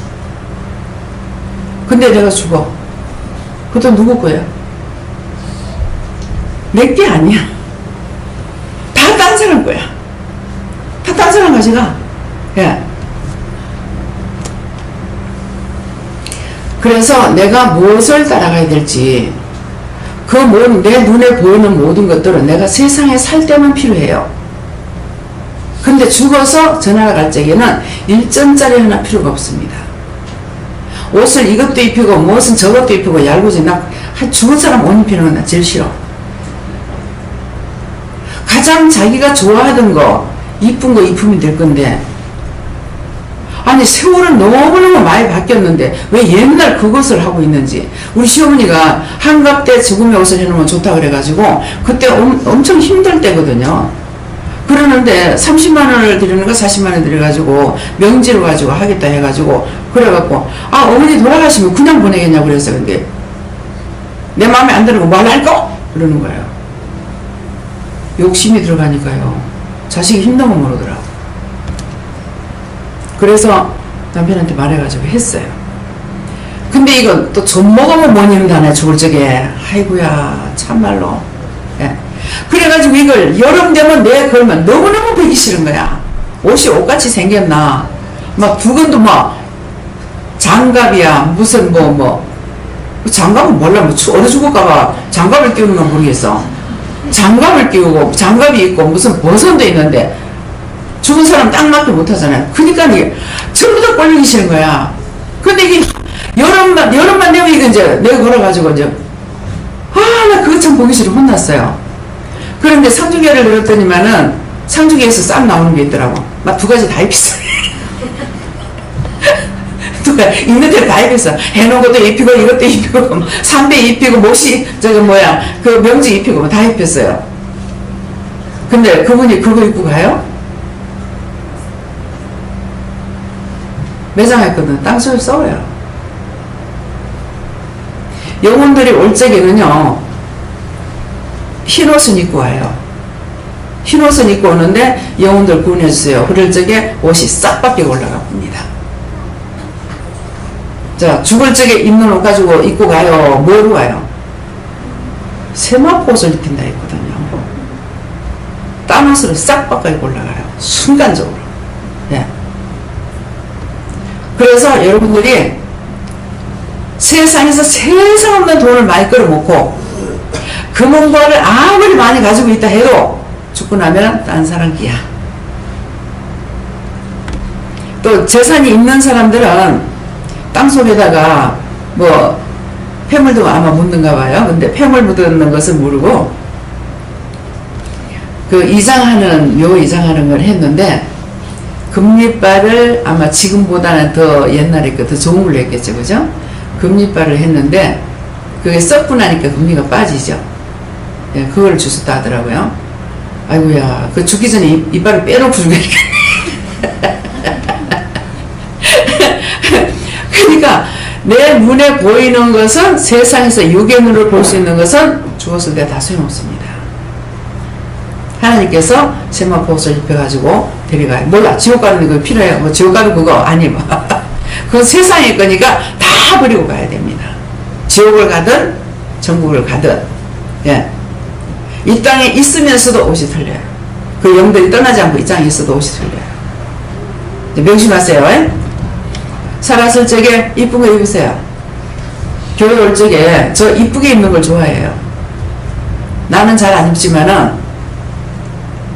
근데 내가 죽어. 그것도 누구 거야? 내 게 아니야. 다 딴 사람 거야. 다 딴 사람 가져가. 예. 그래서 내가 무엇을 따라가야 될지 그 내 눈에 보이는 모든 것들은 내가 세상에 살 때만 필요해요. 근데 죽어서 전하러 갈 적에는 일전짜리 하나 필요가 없습니다. 옷을 이것도 입히고 무엇은 저것도 입히고 얄궂이 나 죽은 사람 옷 입히는 건 나 제일 싫어. 가장 자기가 좋아하던 거 이쁜 거 입으면 될 건데 아니 세월은 너무너무 많이 바뀌었는데 왜 옛날 그것을 하고 있는지. 우리 시어머니가 한갑 때 죽음의 옷을 해놓으면 좋다 그래가지고 그때 엄청 힘들 때거든요. 그러는데 30만원을 드리는 거 40만원 드려가지고 명지로 가지고 하겠다 해가지고 그래갖고 아 어머니 돌아가시면 그냥 보내겠냐고 그랬어요. 근데 내 마음에 안 드는 거 뭘 할 거? 그러는 거예요. 욕심이 들어가니까요. 자식이 힘든 거 모르더라고. 그래서 남편한테 말해가지고 했어요. 근데 이거 또 좀 먹으면 못 입는다네 죽을 적에. 아이고야 참말로. 예. 그래가지고 이걸 여름 되면 내가 걸면 너무너무 보기 싫은 거야. 옷이 옷같이 생겼나. 막 두건도 막 장갑이야 무슨 장갑은 몰라 뭐 얼어 죽을까봐 장갑을 끼우는 건 모르겠어. 장갑을 끼우고 장갑이 있고 무슨 버선도 있는데 죽은 사람 딱 맞게 못하잖아요. 그러니까 이게 전부 다 꼴리기 싫은 거야. 근데 이게 여름만 되면 이거 이제 내가 걸어가지고 이제 나 그거 참 보기 싫어 혼났어요. 그런데 상주계를 들었더니만은 상주계에서 싹 나오는 게 있더라고. 막 두 가지 다 입혔어. 있는 대로 다 입혔어. 해놓은 것도 입히고 이것도 입히고 삼배 입히고 못이 그 명지 입히고 다 입혔어요. 근데 그분이 그거 입고 가요? 매장했거든. 땅속에 썩어요. 영혼들이 올 적에는요 흰옷은 입고 와요. 흰옷은 입고 오는데 영혼들 구원해주세요. 그럴 적에 옷이 싹 바뀌고 올라가 봅니다. 자, 죽을 적에 입는 옷 가지고 입고 가요. 뭐로 가요? 세마포옷을 입힌다 했거든요. 땀 옷으로 싹 바뀌고 올라가요. 순간적으로. 네. 그래서 여러분들이 세상에서 세상 없는 돈을 많이 끌어모고 금은과를 아무리 많이 가지고 있다 해도 죽고 나면 딴 사람 끼야. 또 재산이 있는 사람들은 땅속에다가 뭐 폐물도 아마 묻는가 봐요. 근데 폐물 묻는 것은 모르고 그 이장하는 걸 했는데 금리발을 아마 지금보다는 더 옛날에 더 좋은 걸로 했겠죠. 그죠? 금리발을 했는데 그게 썩고 나니까 금리가 빠지죠. 예, 그걸 주셨다 하더라고요. 아이고야, 그 죽기 전에 이빨을 빼놓고 죽이니까. 그러니까 내 눈에 보이는 것은 세상에서 육의 눈으로 볼 수 있는 것은 죽었을 때 다 소용없습니다. 하나님께서 세마포 옷을 입혀가지고 데려가요. 몰라, 지옥 가는 거 필요해요. 뭐 지옥 가는 그거 아니 뭐. 그건 세상의 거니까 다 버리고 가야 됩니다. 지옥을 가든 천국을 가든. 예. 이 땅에 있으면서도 옷이 틀려요. 그 영들이 떠나지 않고 이 땅에 있어도 옷이 틀려요. 명심하세요. 예? 살았을 적에 이쁜 거 입으세요. 교회 올 적에 저 이쁘게 입는 걸 좋아해요. 나는 잘 안 입지만은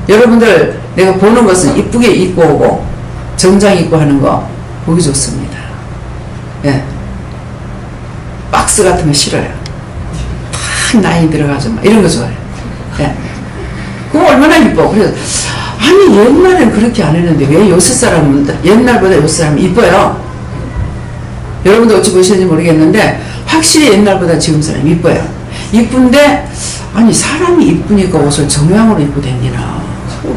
여러분들 내가 보는 것은 이쁘게 입고 오고 정장 입고 하는 거 보기 좋습니다. 예. 박스 같은 거 싫어요. 탁 라인 들어가죠. 막 이런 거 좋아해요. 예. 그거 얼마나 이뻐. 그래서 아니 옛날엔 그렇게 안 했는데 왜 요새 사람은 옛날보다 요새 사람이 이뻐요. 여러분도 어찌 보시는지 모르겠는데 확실히 옛날보다 지금 사람이 이뻐요. 이쁜데 아니 사람이 이쁘니까 옷을 저 모양으로 입고 다니나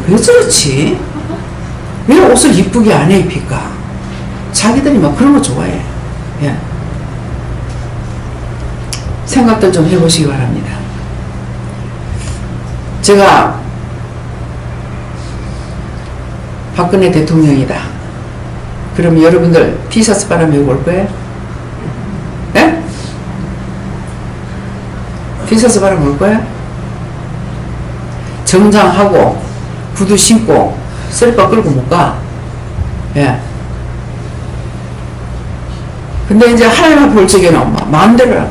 왜 저렇지? 왜 옷을 이쁘게 안 입힐까? 자기들이 막 그런 거 좋아해. 예. 생각들 좀 해보시기 바랍니다. 제가 박근혜 대통령이다. 그럼 여러분들 티셔츠 바람에 올 거예요? 예? 티셔츠 바람 올 거예요? 정장하고 구두 신고 셀바 끌고 못 가. 예. 근데 이제 하나님을 볼 적에는 마음대로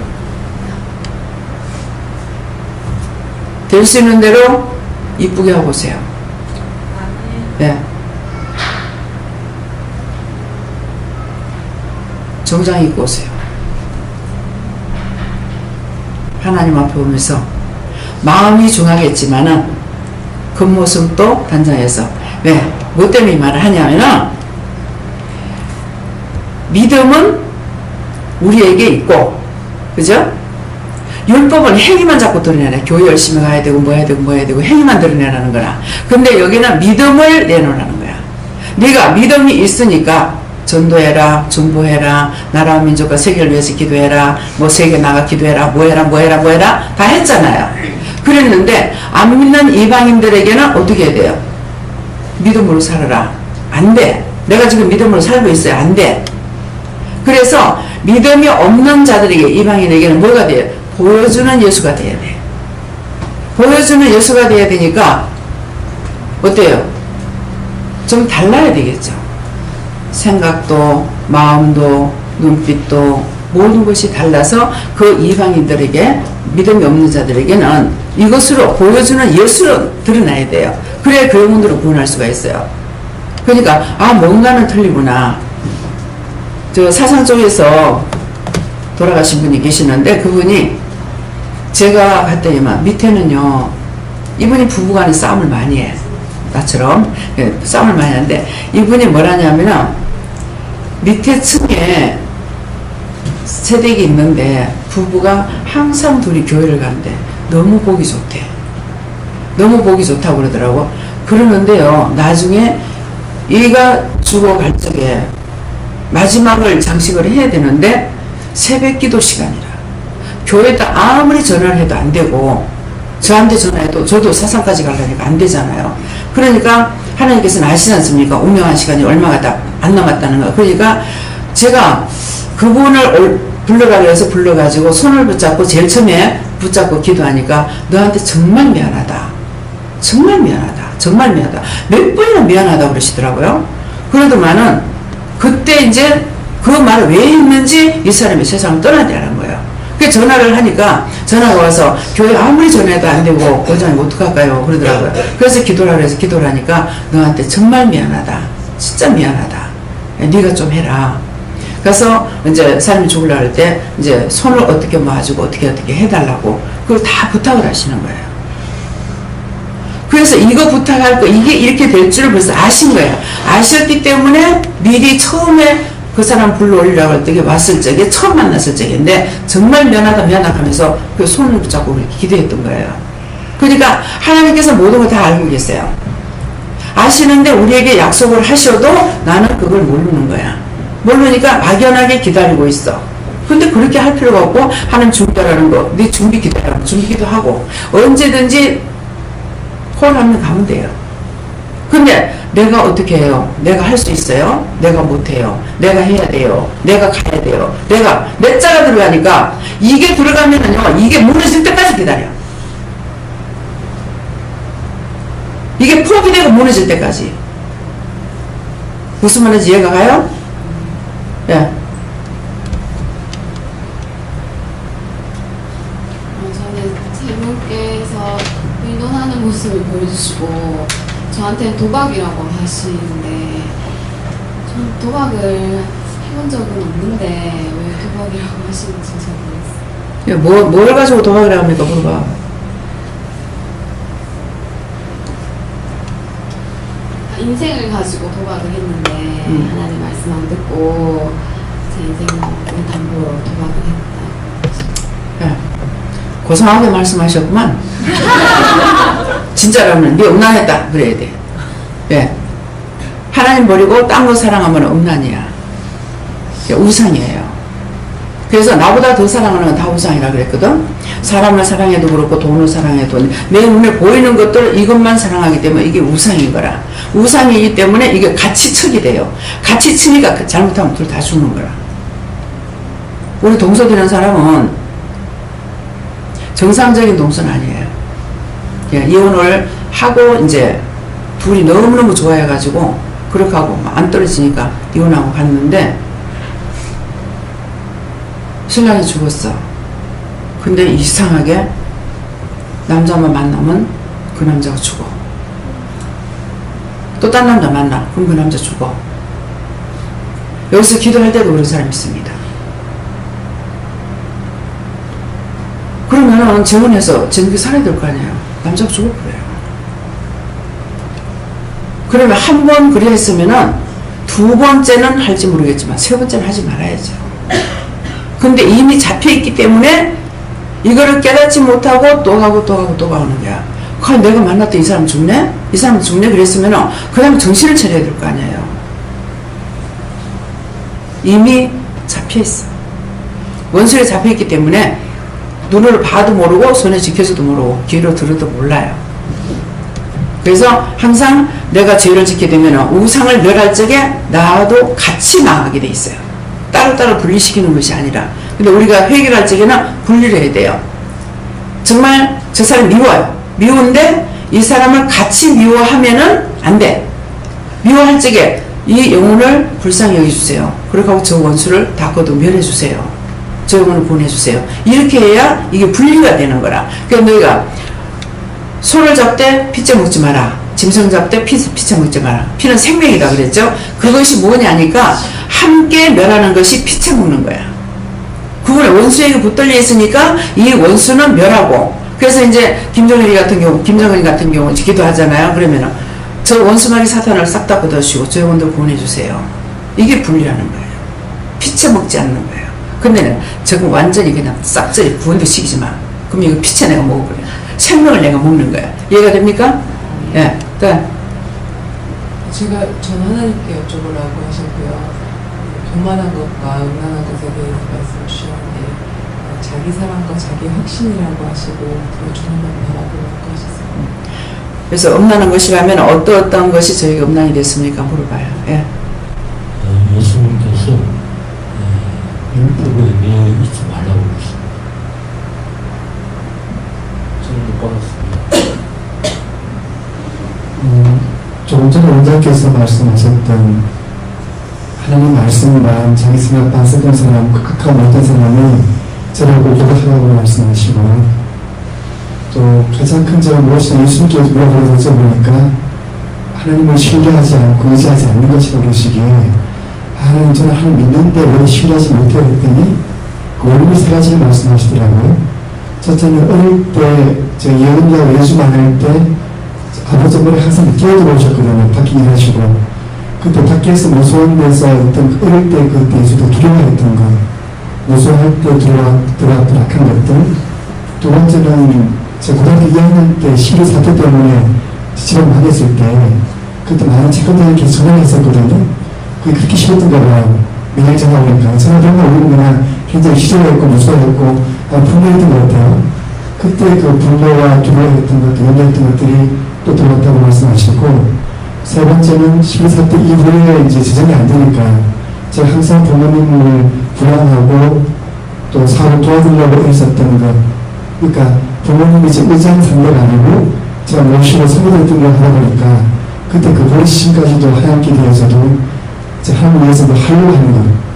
될 수 있는 대로 이쁘게 하고 오세요. 예. 정장 입고 오세요. 하나님 앞에 오면서 마음이 중하겠지만은 겉모습도 단장해서 왜? 뭐 때문에 이 말을 하냐면은 믿음은 우리에게 있고 그죠? 율법은 행위만 자꾸 드러내라. 교회 열심히 가야 되고 뭐 해야 되고 뭐 해야 되고 행위만 드러내라는 거라. 근데 여기는 믿음을 내놓으라는 거야. 네가 믿음이 있으니까 전도해라, 중보해라, 나라와 민족과 세계를 위해서 기도해라, 뭐 세계 나가 기도해라, 뭐 해라 다 했잖아요. 그랬는데 안 믿는 이방인들에게는 어떻게 해야 돼요? 믿음으로 살아라. 안 돼. 내가 지금 믿음으로 살고 있어요. 안 돼. 그래서 믿음이 없는 자들에게 이방인에게는 뭐가 돼요? 보여주는 예수가 돼야 돼. 보여주는 예수가 돼야 되니까 어때요? 좀 달라야 되겠죠. 생각도 마음도 눈빛도 모든 것이 달라서 그 이방인들에게 믿음이 없는 자들에게는 이것으로 보여주는 예수로 드러나야 돼요. 그래야 그 영혼들을 구원할 수가 있어요. 그러니까 뭔가는 틀리구나. 저 사상 쪽에서 돌아가신 분이 계시는데 그분이 제가 갔더니만 밑에는요 이분이 부부간에 싸움을 많이 해. 나처럼 싸움을 많이 하는데 이분이 뭐라냐면은 밑에 층에 세댁이 있는데 부부가 항상 둘이 교회를 가는데 너무 보기 좋대. 너무 보기 좋다고 그러더라고. 그러는데요 나중에 얘가 죽어갈 적에 마지막을 장식을 해야 되는데 새벽 기도 시간이라 교회에다 아무리 전화를 해도 안 되고 저한테 전화해도 저도 사상까지 가려니까 안 되잖아요. 그러니까 하나님께서는 아시지 않습니까? 운명한 시간이 얼마가 다 안 남았다는 거. 그러니까 제가 그분을 불러가려 해서 불러가지고 손을 붙잡고 제일 처음에 붙잡고 기도하니까 너한테 정말 미안하다. 정말 미안하다. 정말 미안하다. 몇 번이나 미안하다고 그러시더라고요. 그러더만은 그때 이제 그 말을 왜 했는지 이 사람이 세상을 떠나야라는 거예요. 그 전화를 하니까 전화가 와서 교회 아무리 전화해도 안 되고 원장님 어떡할까요? 그러더라고요. 그래서 기도를 하라 해서 기도를 하니까 너한테 정말 미안하다. 진짜 미안하다. 네가 좀 해라. 그래서 이제 사람이 죽으려고 할 때 이제 손을 어떻게 모아주고 어떻게 해달라고 그걸 다 부탁을 하시는 거예요. 그래서 이거 부탁할 거 이게 이렇게 될 줄을 벌써 아신 거예요. 아셨기 때문에 미리 처음에 그 사람 불러올리라고 할 때 왔을 적에 처음 만났을 적인데 정말 미안하다 하면서 그 손을 붙잡고 그렇게 기도했던 거예요. 그러니까 하나님께서 모든 걸 다 알고 계세요. 아시는데 우리에게 약속을 하셔도 나는 그걸 모르는 거야. 모르니까 막연하게 기다리고 있어. 근데 그렇게 할 필요가 없고 하나님 준비하라는 거 네 준비 기도하라고 준비 기도하고 언제든지 콜하면 가면 돼요. 근데 내가 어떻게 해요? 내가 할 수 있어요? 내가 못해요. 내가 해야 돼요. 내가 가야 돼요. 내가 내 자가 들어가니까 이게 들어가면은요, 이게 무너질 때까지 기다려. 이게 포기되고 무너질 때까지. 무슨 말인지 이해가 가요? 예. 저는 세분께서 의논하는 모습을 보여주시고 저한테는 도박이라고 하시는데 전 도박을 해본 적은 없는데 왜 도박이라고 하시는지 잘 모르겠어요. 뭘 가지고 도박을 합니까? 물어봐. 인생을 가지고 도박을 했는데 하나님 말씀 안 듣고 제 인생을 담보로 도박을 했다. 예. 고상하게 말씀하셨구만. 진짜라면 네 음란했다 그래야 돼. 예. 하나님 버리고 딴 거 사랑하면 음란이야. 우상이에요. 그래서 나보다 더 사랑하는 건 다 우상이라 그랬거든. 사람을 사랑해도 그렇고 돈을 사랑해도 내 눈에 보이는 것들 이것만 사랑하기 때문에 이게 우상인 거라. 우상이기 때문에 이게 가치척이 돼요. 가치치니까 잘못하면 둘 다 죽는 거라. 우리 동서되는 사람은 정상적인 동서는 아니에요. 이혼을 하고 이제 둘이 너무너무 좋아해가지고 그렇게 하고 안 떨어지니까 이혼하고 갔는데 신랑이 죽었어. 근데 이상하게 남자만 만나면 그 남자가 죽어. 또 딴 남자 만나. 그럼 그 남자 죽어. 여기서 기도할 때도 그런 사람이 있습니다. 그러면은 재혼해서 재밌게 살아야 될 거 아니에요. 남자가 죽을 거예요. 그러면 한 번 그래 했으면은 두 번째는 할지 모르겠지만 세 번째는 하지 말아야죠. 근데 이미 잡혀있기 때문에 이거를 깨닫지 못하고 또 가고 또 가고 또 가는 거야. 과연 내가 만났던 이 사람 죽네? 이 사람 죽네? 그랬으면은 그 다음에 정신을 차려야 될 거 아니에요. 이미 잡혀있어. 원수에 잡혀있기 때문에 눈으로 봐도 모르고 손에 지켜서도 모르고 귀로 들어도 몰라요. 그래서 항상 내가 죄를 짓게 되면 우상을 멸할 적에 나도 같이 나가게 돼 있어요. 따로따로 분리시키는 것이 아니라. 근데 우리가 회개할 적에는 분리를 해야 돼요. 정말 저 사람 미워요. 미운데 이 사람을 같이 미워하면은 안 돼. 미워할 적에 이 영혼을 불쌍히 여겨주세요. 그렇게 하고 저 원수를 다 거둬 멸해주세요. 저 영혼을 보내주세요. 이렇게 해야 이게 분리가 되는 거라. 그러니까 너희가 소를 잡되 피째 먹지 마라. 짐승 잡되 피째 먹지 마라. 피는 생명이다 그랬죠. 그것이 뭐냐니까 함께 멸하는 것이 피째 먹는 거야. 그걸 원수에게 붙들려 있으니까 이 원수는 멸하고. 그래서 이제 김정은이 같은 경우 기도하잖아요. 그러면은 저 원수마귀 사탄을 싹 다 걷어주시고 저 영혼들 보내주세요. 이게 분리라는 거예요. 피째 먹지 않는 거예요. 근데 저거 완전히 그냥 싹저리 구원도 시키지 마. 그럼 이거 피째 내가 먹어버려. 생명을 내가 먹는 거야. 이해가 됩니까? 예. 네. 전 하나님께 여쭤보라고 하셨고요. 교만한 것과 음란한 것에 대해서 말씀 주셨는데 자기 사랑과 자기 확신이라고 하시고 그걸 주님만 바라보라고 하셨어요. 그래서 음란한 것이라면 어떤 것이 저희가 음란이 됐습니까? 물어봐요. 예. 예수님께서 율법에 매여 있지 말라고 그러십니다. 저는 못 받았습니다. 조금 전에 원장께서 말씀하셨던 하나님 말씀만 자기 생각만 쓰던 사람, 가까운 어떤 사람이 저라고 고백하라고 말씀하시고 또 가장 큰 점은 무엇이냐 예수님께 물어보고 여쭤보니까 하나님을 신뢰하지 않고 의지하지 않는 것이라고 그러시기에 하나님 저는 하나님 믿는데 왜 신뢰하지 못해요 했더니 그 원리 세 가지를 말씀하시더라고요. 첫째는 어릴 때 저 예언자 외주만 할 때 아버지 머리 항상 끼어 들어오셨거든요. 밖에 일하시고 그때 밖에서 무서운 데서 어떤 어릴 때 그때 예수도 두려워했던 것 무서워할 때 들어왔던 악한 것들. 두 번째는 제가 고등학교 2학년 때 시리 사태 때문에 지치를 많이 했을 때 그때 많은 책임들을 이렇게 전화했었거든요. 그게 그렇게 싫었던가 봐요. 매일 전화 오니까 전화 그런 걸 우리는 그냥 굉장히 싫어했고 무서워했고 분노했던 것 같아요. 그때 그 분노와 두려워했던 것들, 염려했던 것들이 또 들어왔다고 말씀하시고 세 번째는 12사 때 이후에 이제 지정이 안 되니까 제가 항상 부모님을 부양하고 또 사업을 도와드리려고 애썼던 것. 그러니까 부모님이 이제 의지한 상대가 아니고 제가 모시고 선물했던 걸 하다 보니까 그때 그 본심까지도 하얗게 되어져도 이제 하나님 위해서도 하려고 하는 것.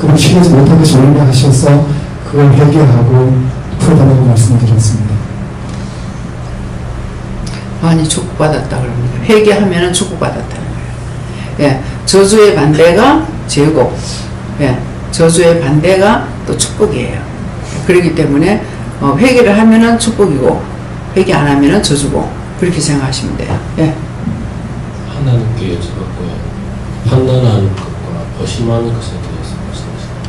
그걸 실현하지 못한 것이 옳냐 하셔서 그걸 회개하고 풀어달라고 말씀드렸습니다. 많이 축복받았다 그럽니다. 회개하면은 축복받았다는 거예요. 예, 저주의 반대가 제곱, 예, 저주의 반대가 또 축복이에요. 그렇기 때문에 회개를 하면은 축복이고 회개 안 하면은 저주고 그렇게 생각하시면 돼요. 예. 하나님께 여쭤봤고요. 판단하는 것과 의심하는 것에 대해서 말씀하십니다.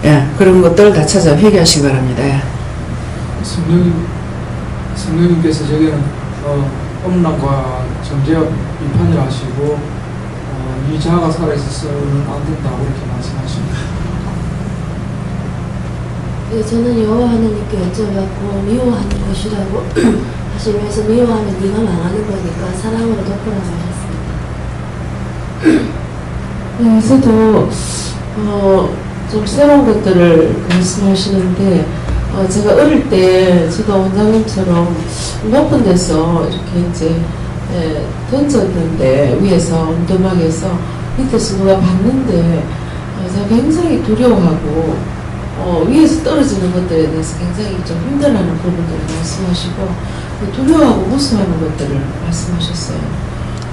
예, 그런 것들 다 찾아 회개하시기 바랍니다. 예. 성령님께서 저기는 엄란과 정죄와 비판을 하시고 이 자아가 살아있어서는 안 된다고 이렇게 말씀하십니다. 네, 저는 여호와 하나님께 여쭤봤고 미워하는 것이라고 하시면서 미워하면 네가 망하는 거니까 사랑으로 덮으라고 하셨습니다. 네, 여기서도 좀 새로운 것들을 말씀하시는데 제가 어릴 때 저도 원장님처럼 높은 데서 이렇게 이제 던졌는데 위에서 운동막에서 밑에서 누가 봤는데 제가 굉장히 두려워하고 위에서 떨어지는 것들에 대해서 굉장히 좀 힘들어하는 부분들을 말씀하시고 두려워하고 무서워하는 것들을 말씀하셨어요.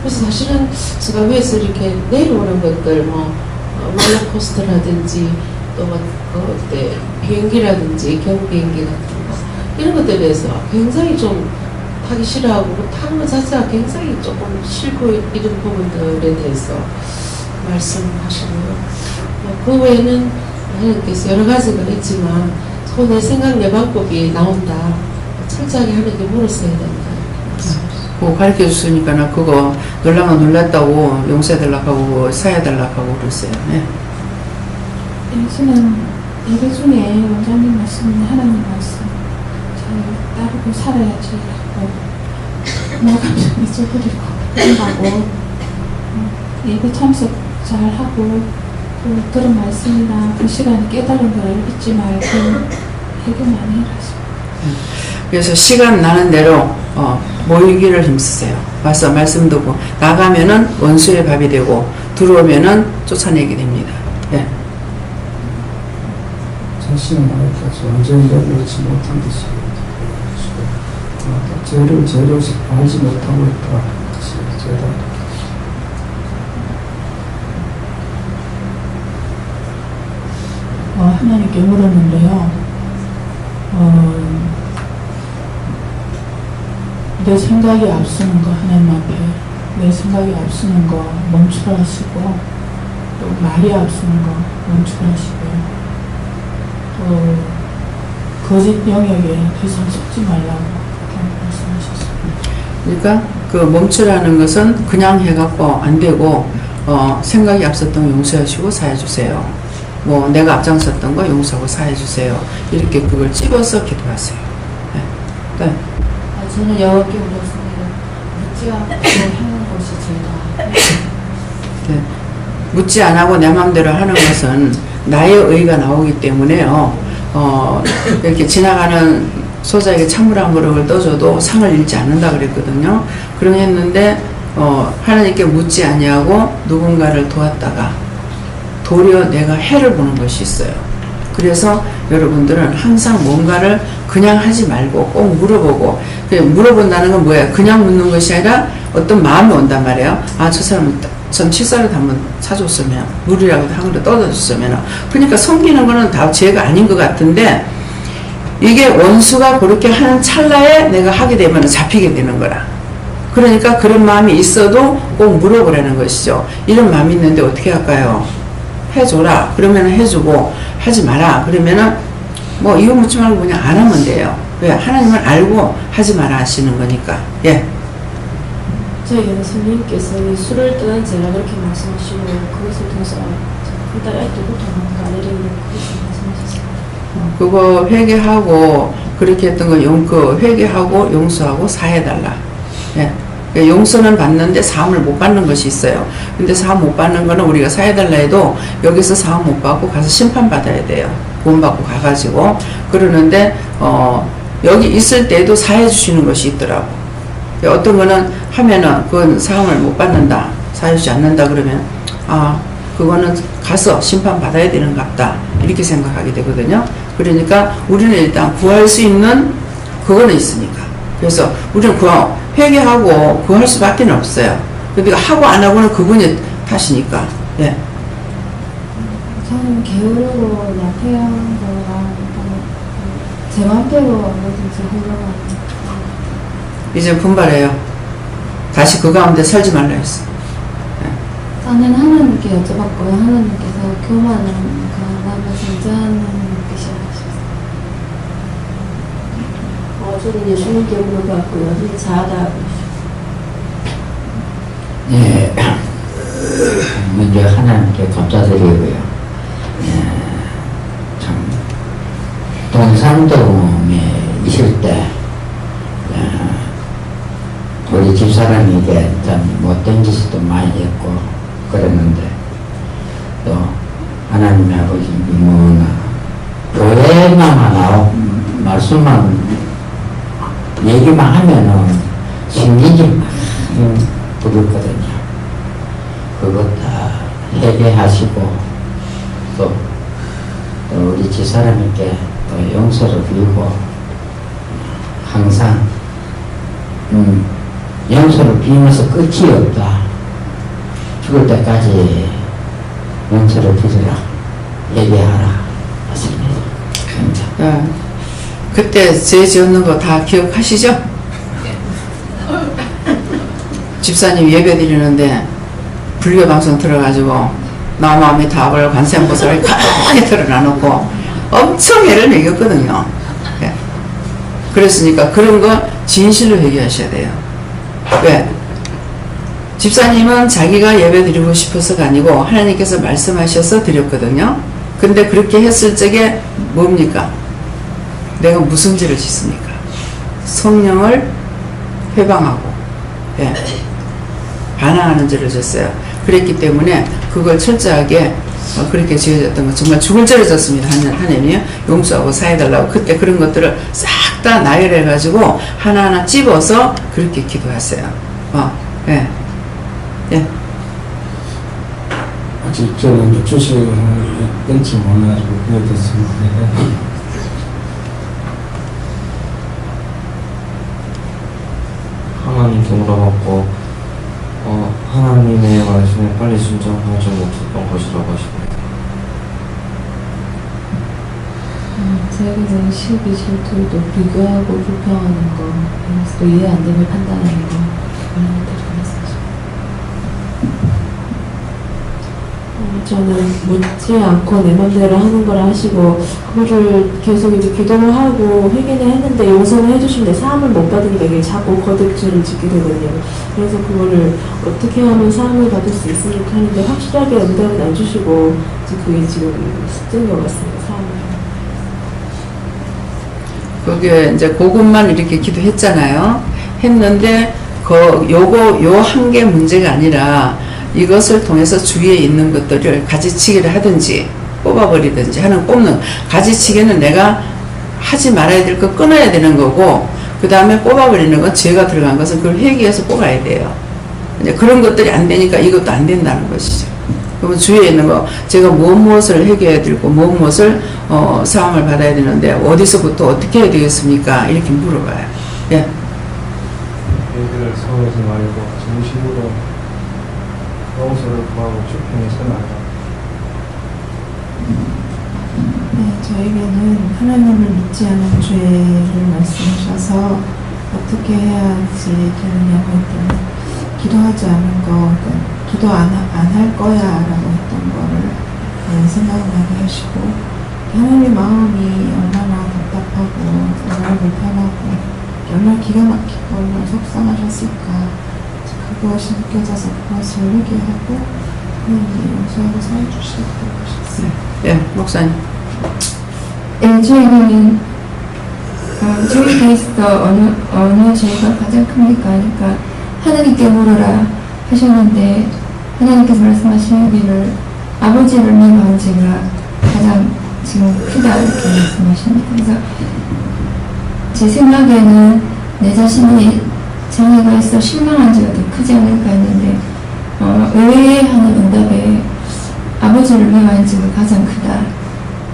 그래서 사실은 제가 위에서 이렇게 내려오는 것들 롤러코스터라든지 또 그때 비행기라든지 경비행기 같은 거 이런 것들에 대해서 굉장히 좀 타기 싫어하고 타는 것 자체가 굉장히 조금 싫고 이런 부분들에 대해서 말씀하시고요. 그 외에는 하나님께서 여러 가지가 있지만 내 생각 내 방법이 나온다. 철저하게 하나님께 물었어야 된다. 그거 가르쳐 줬으니까 그거 놀라면 놀랐다고 용서해달라고 하고 사해달라고 하고 그랬어요. 네. 저는 예배 중에 원장님 말씀, 하나님 말씀 잘 따르고 살아야지 하고 나가면 잊어버리고 하고 예배 참석 잘 하고 또 들은 말씀이나 그 시간에 깨달은 걸 잊지 말고 회개 많이 하시고. 그래서 시간 나는 대로 모이기를 힘쓰세요. 와서 말씀 듣고 나가면은 원수의 밥이 되고 들어오면은 쫓아내게 됩니다. 예. 자신의 말까지 완전히 내려놓지 못한 것이 죄를 알지 못하고 있다. 죄다. 하나님께 물었는데요. 내 생각이 앞서는 거 하나님 앞에 내 생각이 앞서는 거 멈추라 하시고 또 말이 앞서는 거 멈추라 하시고요. 또 거짓 영역에 더 이상 속지 말라고 그렇게 말씀하셨습니다. 그러니까 그 멈추라는 것은 그냥 해갖고 안 되고 생각이 앞섰던 거 용서하시고 사해주세요. 뭐 내가 앞장섰던 거 용서하고 사해주세요. 이렇게 그걸 찝어서 기도하세요. 네. 네. 저는 여호와께 물었습니다. 묻지 않고 하는 것이 죄다. 네. 묻지 안 하고 내 마음대로 하는 것은 나의 의가 나오기 때문에요. 이렇게 지나가는 소자에게 찬물 한 그릇을 떠줘도 상을 잃지 않는다 그랬거든요. 그러했는데 하나님께 묻지 아니하고 누군가를 도왔다가 도리어 내가 해를 보는 것이 있어요. 그래서 여러분들은 항상 뭔가를 그냥 하지 말고 꼭 물어보고, 물어본다는 건 뭐예요? 그냥 묻는 것이 아니라 어떤 마음이 온단 말이에요. 아, 저 사람은 전 칫솔을 한번 사줬으면, 물이라고 한 그릇 떠줬으면. 그러니까 섬기는 거는 다 죄가 아닌 것 같은데, 이게 원수가 그렇게 하는 찰나에 내가 하게 되면 잡히게 되는 거라. 그러니까 그런 마음이 있어도 꼭 물어보라는 것이죠. 이런 마음이 있는데 어떻게 할까요? 해줘라. 그러면 해주고, 하지 마라. 그러면은 뭐 이거 묻지 말고 그냥 안 하면 돼요. 왜? 하나님을 알고 하지 마라 하시는 거니까. 예. 저에게는 성령님께서 술을 떠난 제가 그렇게 말씀하시고 그것을 통해서 그 딸 아이도 도망가내리는 그렇게 말씀하셨습니다. 그거 회개하고 그렇게 했던 거 회개하고 용서하고 사해달라. 예. 그러니까 용서는 받는데 사함을 못 받는 것이 있어요. 근데 사함 못 받는 거는 우리가 사해달라 해도 여기서 사함 못 받고 가서 심판받아야 돼요. 구원받고 가가지고. 그러는데 여기 있을 때도 사해 주시는 것이 있더라고. 어떤 거는 하면은 그건 사함을 못 받는다, 사해 주지 않는다 그러면 그거는 가서 심판받아야 되는갑다 이렇게 생각하게 되거든요. 그러니까 우리는 일단 구할 수 있는 그거는 있으니까. 그래서 우리는 회개하고 구할 수밖에 없어요. 그러니까 하고 안 하고는 그분의 탓이니까. 예. 저는 게으르고 나태한 거랑 제 맘대로 뭐든지 하려고 이제 분발해요. 다시 그 가운데 살지 말라 했어. 저는 하나님께 여쭤봤고요. 하나님께서 교만을 강하면 존재하는 뜻이라셨어요. 저는 예수님께 물어봤고요. 자아다. 네, 먼저 하나님께 감사드리고요. 참 동산동에 있을 때 우리 집사람에게 참 못된 짓도 많이 했고 그랬는데 또 하나님의 아버지 뭐나 교회만 나오고 말씀만 얘기만 하면은 심리지 막 부르거든요. 그것 다 회개하시고 또 우리 집사람에게 또 용서를 빌고 항상 용서를 빌면서 끝이 없다. 죽을 때까지 용서를 빌으라, 회개하라 하십니다. 감사합니다. 그때 죄 지었는 거 다 기억하시죠? 집사님 예배 드리는데 불교 방송 들어가지고 나무아미 답을 관세음보살을 강하게 드러나놓고 엄청 애를 먹였거든요. 예. 그랬으니까 그런 거 진실로 회개하셔야 돼요. 왜? 집사님은 자기가 예배 드리고 싶어서가 아니고 하나님께서 말씀하셔서 드렸거든요. 근데 그렇게 했을 적에 뭡니까? 내가 무슨 죄를 짓습니까? 성령을 회방하고 반항하는 죄를 졌어요. 그랬기 때문에 그걸 철저하게 그렇게 지어졌던 거 정말 죽을 죄를 졌습니다. 하나님이 용서하고 사해달라고 그때 그런 것들을 싹 다 나열해가지고 하나하나 찝어서 그렇게 기도하세요. 예. 아직 저는 육조식을 뺀지 몰라가지고 그래 됐습니다. 하나님께 물어봤고 하나님의 말씀에 빨리 순종하지 못했던 것이라고 하십니다. 제가 그냥 시기 질투도 비교하고 불평하는 거, 또 이해 안 되면 판단하는 거 이런 것들이 있었죠. 저는 묻지 않고 내 맘대로 하는 걸 하시고 그거를 계속 이제 기도를 하고 회개는 했는데 용서는 해주시는데 사함을 못 받으니까 이게 자꾸 거듭죄를 짓게 되거든요. 그래서 그거를 어떻게 하면 사함을 받을 수 있습니까 하는데 확실하게 응답은 안 주시고 그게 지금 숙제인 것 같습니다. 사함을. 그게 이제 그것만 이렇게 기도했잖아요. 했는데 요 한 개 문제가 아니라 이것을 통해서 주위에 있는 것들을 가지치기를 하든지 뽑아버리든지 하는 뽑는 가지치기는 내가 하지 말아야 될 거 끊어야 되는 거고 그 다음에 뽑아버리는 건 죄가 들어간 것은 그걸 회개해서 뽑아야 돼요. 이제 그런 것들이 안 되니까 이것도 안 된다는 것이죠. 그러면 주위에 있는 거 제가 무엇을 회개해야 되고 무엇을 사함을 받아야 되는데 어디서부터 어떻게 해야 되겠습니까? 이렇게 물어봐요. 예. 회개를 서하지 말고 진심으로 용서를 구하고 주편에 서나가. 네, 저에게는 하나님을 믿지 않은 죄를 말씀하셔서 어떻게 해야 할지 되느냐고 했더니 기도하지 않은 거, 기도 안 할 거야 라고 했던 거를 생각나게 하시고 하나님 마음이 얼마나 답답하고 얼마나 불편하고 얼마나 기가 막히고 얼마나 속상하셨을까 그것이 느껴져서 그것을 회개하고 하나님 용서하고 사해주시도록 하셨어요. 예, 목사님. 저희는 저희 케이스가 어느 죄가 가장 큽니까? 그러니까 하나님께 물어라 하셨는데 하나님께서 말씀하시기를 아버지를 미워한 죄가 가장 지금 크다 이렇게 말씀하십니다. 그래서 제 생각에는 내 자신이 장애가 있어 실망한 죄가 더 크지 않을까 했는데 의외의 하는 응답에 아버지를 미워한 죄가 가장 크다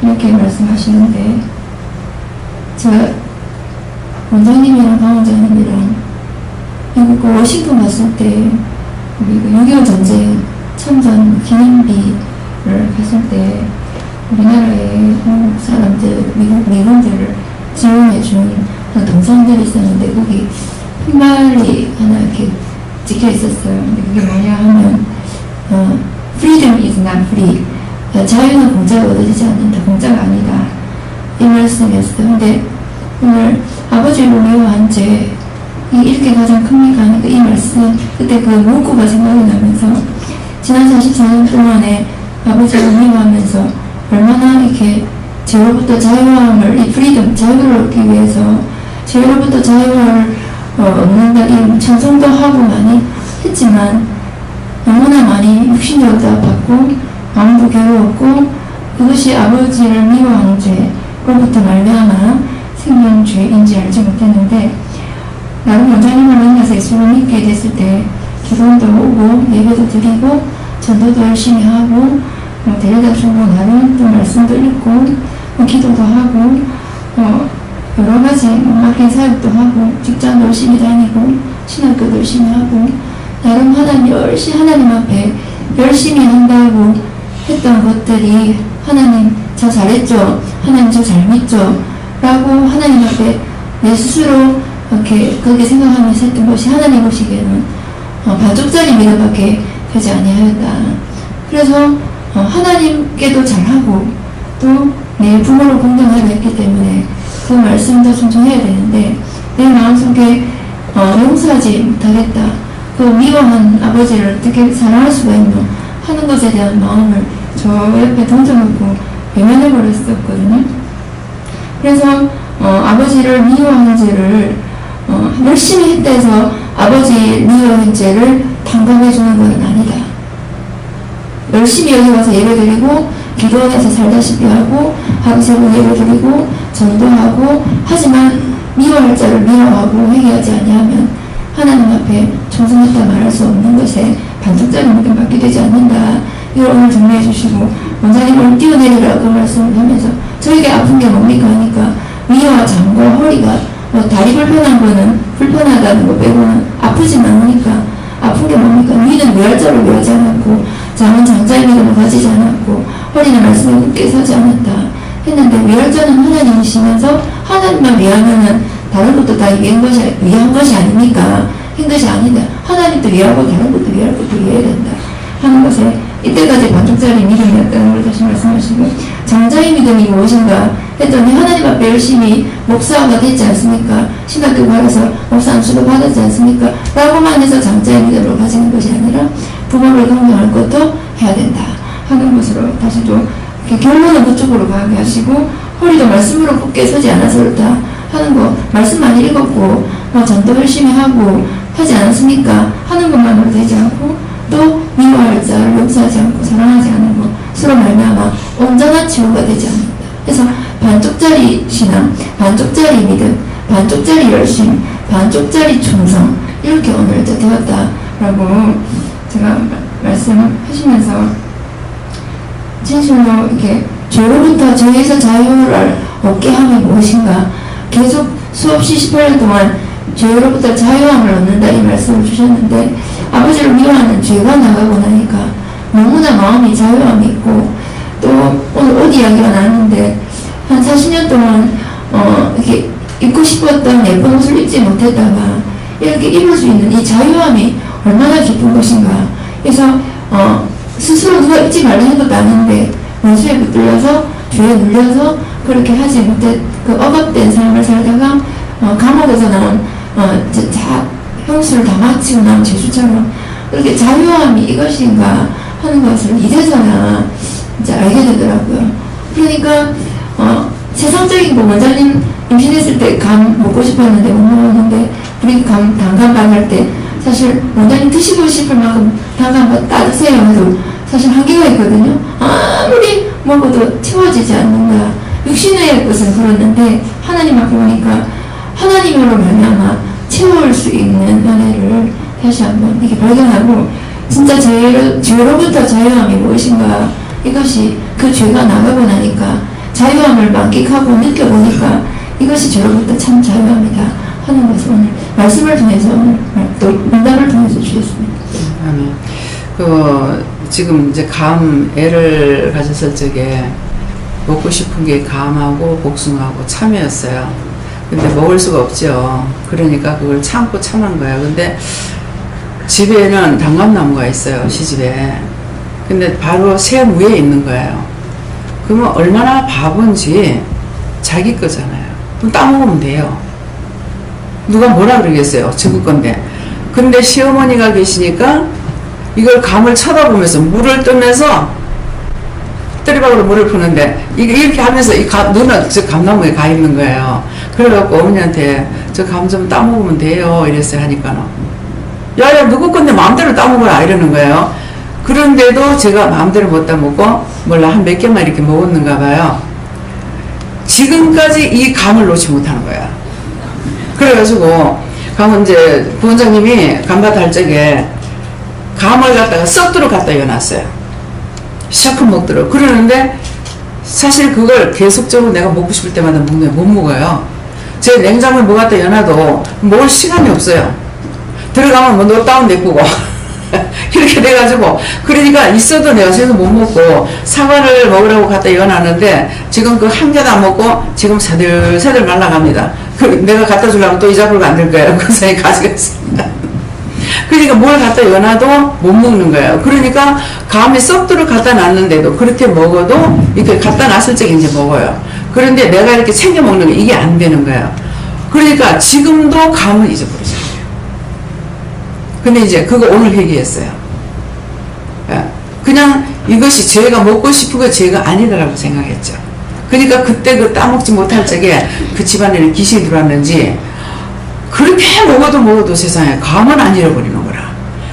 이렇게 말씀하시는데 제가 원장님이랑 강 원장님이랑 미국 워싱턴 갔을 때 우리 6.25 전쟁 참전 기념비를 갔을 때 우리나라의 한국 사람들, 미군들을 지원해준 동상들이 있었는데 거기 푯말이 하나 이렇게 찍혀 있었어요. 근데 그게 뭐냐 하면 Freedom is not free. 자유는 공짜로 얻어지지 않는다. 공짜가 아니다. 이 말씀이었어요. 근데 오늘 아버지를 미워한 죄 이렇게 가장 큽니까 하니까 이 말씀 그때 그 문구가 생각이 나면서 지난 44년 동안에 아버지를 미워하면서 얼마나 이렇게 죄로부터 자유함을 이 프리덤 자유를 얻기 위해서 죄로부터 자유를 얻는다 이 찬송도 하고 많이 했지만 너무나 많이 육신적으로 받고 마음도 괴로웠고 그것이 아버지를 미워하는 죄로부터 말미암아 생긴 죄인지 알지 못했는데 나름 원장님을 만나서 예수를 믿게 됐을 때 기도도 오고 예배도 드리고 전도도 열심히 하고 데려다 주고 나름 또 말씀도 읽고 기도도 하고 여러 가지 맡긴 사역도 하고 직장도 열심히 다니고 신학교도 열심히 하고 나름 하나님 앞에 열심히 한다고 했던 것들이 하나님 저 잘했죠? 하나님 저 잘 믿죠? 라고 하나님 앞에 내 스스로 이렇게 그렇게 생각하면서 했던 것이 하나님 보시기에는 반쪽짜리 믿음밖에 되지 아니하였다. 그래서 하나님께도 잘하고 또 내 부모를 공경하려 했기 때문에 그 말씀도 순종해야 되는데 내 마음속에 용서하지 못하겠다. 그 미워한 아버지를 어떻게 사랑할 수가 있노 하는 것에 대한 마음을 저 옆에 던져놓고 외면해버렸었거든요. 그래서 아버지를 미워하는 죄를 열심히 했다 해서 아버지 미워한 죄를 탕감해주는 것은 아니다. 열심히 여기 와서 예배드리고 기도원에서 살다시피 하고 하루 세번 예배드리고 전도하고 하지만 미워할 자를 미워하고 회개하지 아니하면 하나님 앞에 충성했다 말할 수 없는 것에 반쪽짜리 믿음밖에 되지 않는다. 이걸 오늘 정리해 주시고 원장님을 띄워내리라 그 말씀을 하면서 저에게 아픈 게 뭡니까 하니까 위와 장과 허리가 다리 불편한 거는 불편하다는 거 빼고는 아프진 않으니까 아픈 게 뭡니까? 위는 위할자를 위하지 않았고 장은 장자의 믿음을 가지지 않았고 허리는 말씀에 굳게 서지 않았다 했는데 위할자는 하나님이시면서 하나님만 위하면은 다른 것도 다 위한 것이 아니니까 한 것이 아니다. 하나님도 위하고 다른 것도 위할 것도 위해야 된다 하는 것에 이때까지 반쪽짜리 믿음이었다는 걸 다시 말씀하시고 장자의 믿음이 무엇인가 했더니 하나님 앞에 열심히 목사가 됐지 않습니까? 신학교 가서 목사 안수도 받았지 않습니까? 라고만 해서 장자의 믿음을 가지는 것이 아니라 부모를 공경할 것도 해야 된다 하는 것으로 다시 또 결론은 그쪽으로 가게 하시고 허리도 말씀으로 굳게 서지 않아서 그렇다 하는 거 말씀 많이 읽었고 전도 열심히 하고 하지 않았습니까? 하는 것만으로 되지 않고 또 미워할 자를 용서하지 않고 사랑하지 않은 것 서로 말미암아 온전한 치유가 되지 않는다. 그래서 반쪽짜리 신앙, 반쪽짜리 믿음, 반쪽짜리 열심, 반쪽짜리 충성 이렇게 오늘 되었다라고 제가 말씀하시면서 진실로 이렇게 죄로부터 죄에서 자유를 얻게 함이 무엇인가 계속 수없이 18년 동안 죄로부터 자유함을 얻는다 이 말씀을 주셨는데 아버지를 미워하는 죄가 나가고 나니까 너무나 마음이 자유함이 있고 또 오늘 옷 이야기가 나왔는데 한 40년 동안 이렇게 입고 싶었던 예쁜 옷을 입지 못했다가 이렇게 입을 수 있는 이 자유함이 얼마나 기쁜 것인가. 그래서 스스로 누가 입지 말라는 것도 아닌데 원수에 붙들려서 죄에 눌려서 그렇게 하지 못해 그 억압된 삶을 살다가 감옥에서 나온 형수를 다 마치고 나온 죄수처럼 그렇게 자유함이 이것인가 하는 것을 이제서야 이제 알게 되더라고요. 그러니까 세상적인 거 원장님 임신했을 때 감 먹고 싶었는데 못 먹었는데 우리 단감 받을 때 사실 사실 원장님 드시고 싶을 만큼 당장 뭐 따드세요 해도 사실 한계가 있거든요. 아무리 먹어도 채워지지 않는다. 육신의 것은 그렇는데 하나님 앞에 오니까 하나님으로 말미암아 채울 수 있는 은혜를 다시 한번 이렇게 발견하고 진짜 죄로부터 자유함이 무엇인가 이것이 그 죄가 나가고 나니까 자유함을 만끽하고 느껴보니까 이것이 죄로부터 참 자유함이다 하는 것을 오늘 말씀을 통해서 오늘 또 문답을 통해서 주셨습니다. 아멘. 지금 이제 애를 가졌을 적에 먹고 싶은 게 감하고 복숭아하고 참외였어요. 근데 먹을 수가 없죠. 그러니까 그걸 참고 참은 거예요. 근데 집에는 단감나무가 있어요, 시집에. 근데 바로 샘 위에 있는 거예요. 그러면 얼마나 바본지 자기 거잖아요. 그럼 따먹으면 돼요. 누가 뭐라 그러겠어요, 저거 건데. 근데 시어머니가 계시니까 이걸 감을 쳐다보면서 물을 뜨면서 뜨리박으로 물을 푸는데 이렇게 하면서 눈은 저 감나무에 가 있는 거예요. 그래갖고 어머니한테 저 감 좀 따먹으면 돼요 이랬어요. 하니까는 야야 누구 건데 마음대로 따먹어라 이러는 거예요. 그런데도 제가 마음대로 못 따먹고 몰라 한 몇 개만 이렇게 먹었는가 봐요. 지금까지 이 감을 놓지 못하는 거야. 그래가지고 감은 이제 부원장님이 감밭 할 적에 감을 갖다가 썩도록 갖다 여놨어요. 시작한 먹도록. 그러는데 사실 그걸 계속적으로 내가 먹고 싶을 때마다 먹는데 못 먹어요. 제 냉장고에 뭐 갖다 여놔도 먹을 시간이 없어요. 들어가면 뭐 노다운 내꾸고 이렇게 돼가지고 그러니까 있어도 내가 새서 못 먹고 사과를 먹으라고 갖다 여놨는데 지금 그 한 개도 안 먹고 지금 새들 말라갑니다. 내가 갖다 주려면 또 이자불가 안 될 거예요. 그 사이에 가져갔습니다. 그러니까 뭘 갖다 여놔도 못 먹는 거예요. 그러니까 감이 썩도록 갖다 놨는데도 그렇게 먹어도 이렇게 갖다 놨을 적에 이제 먹어요. 그런데 내가 이렇게 챙겨 먹는 게 이게 안 되는 거예요. 그러니까 지금도 감을 잊어버리잖아요. 근데 이제 그거 오늘 회개했어요. 그냥 이것이 제가 먹고 싶은 거 제가 아니다라고 생각했죠. 그러니까 그때 그 따먹지 못할 적에 그 집안에는 귀신이 들어왔는지 그렇게 먹어도 세상에 감은 안 잃어버리는 거라.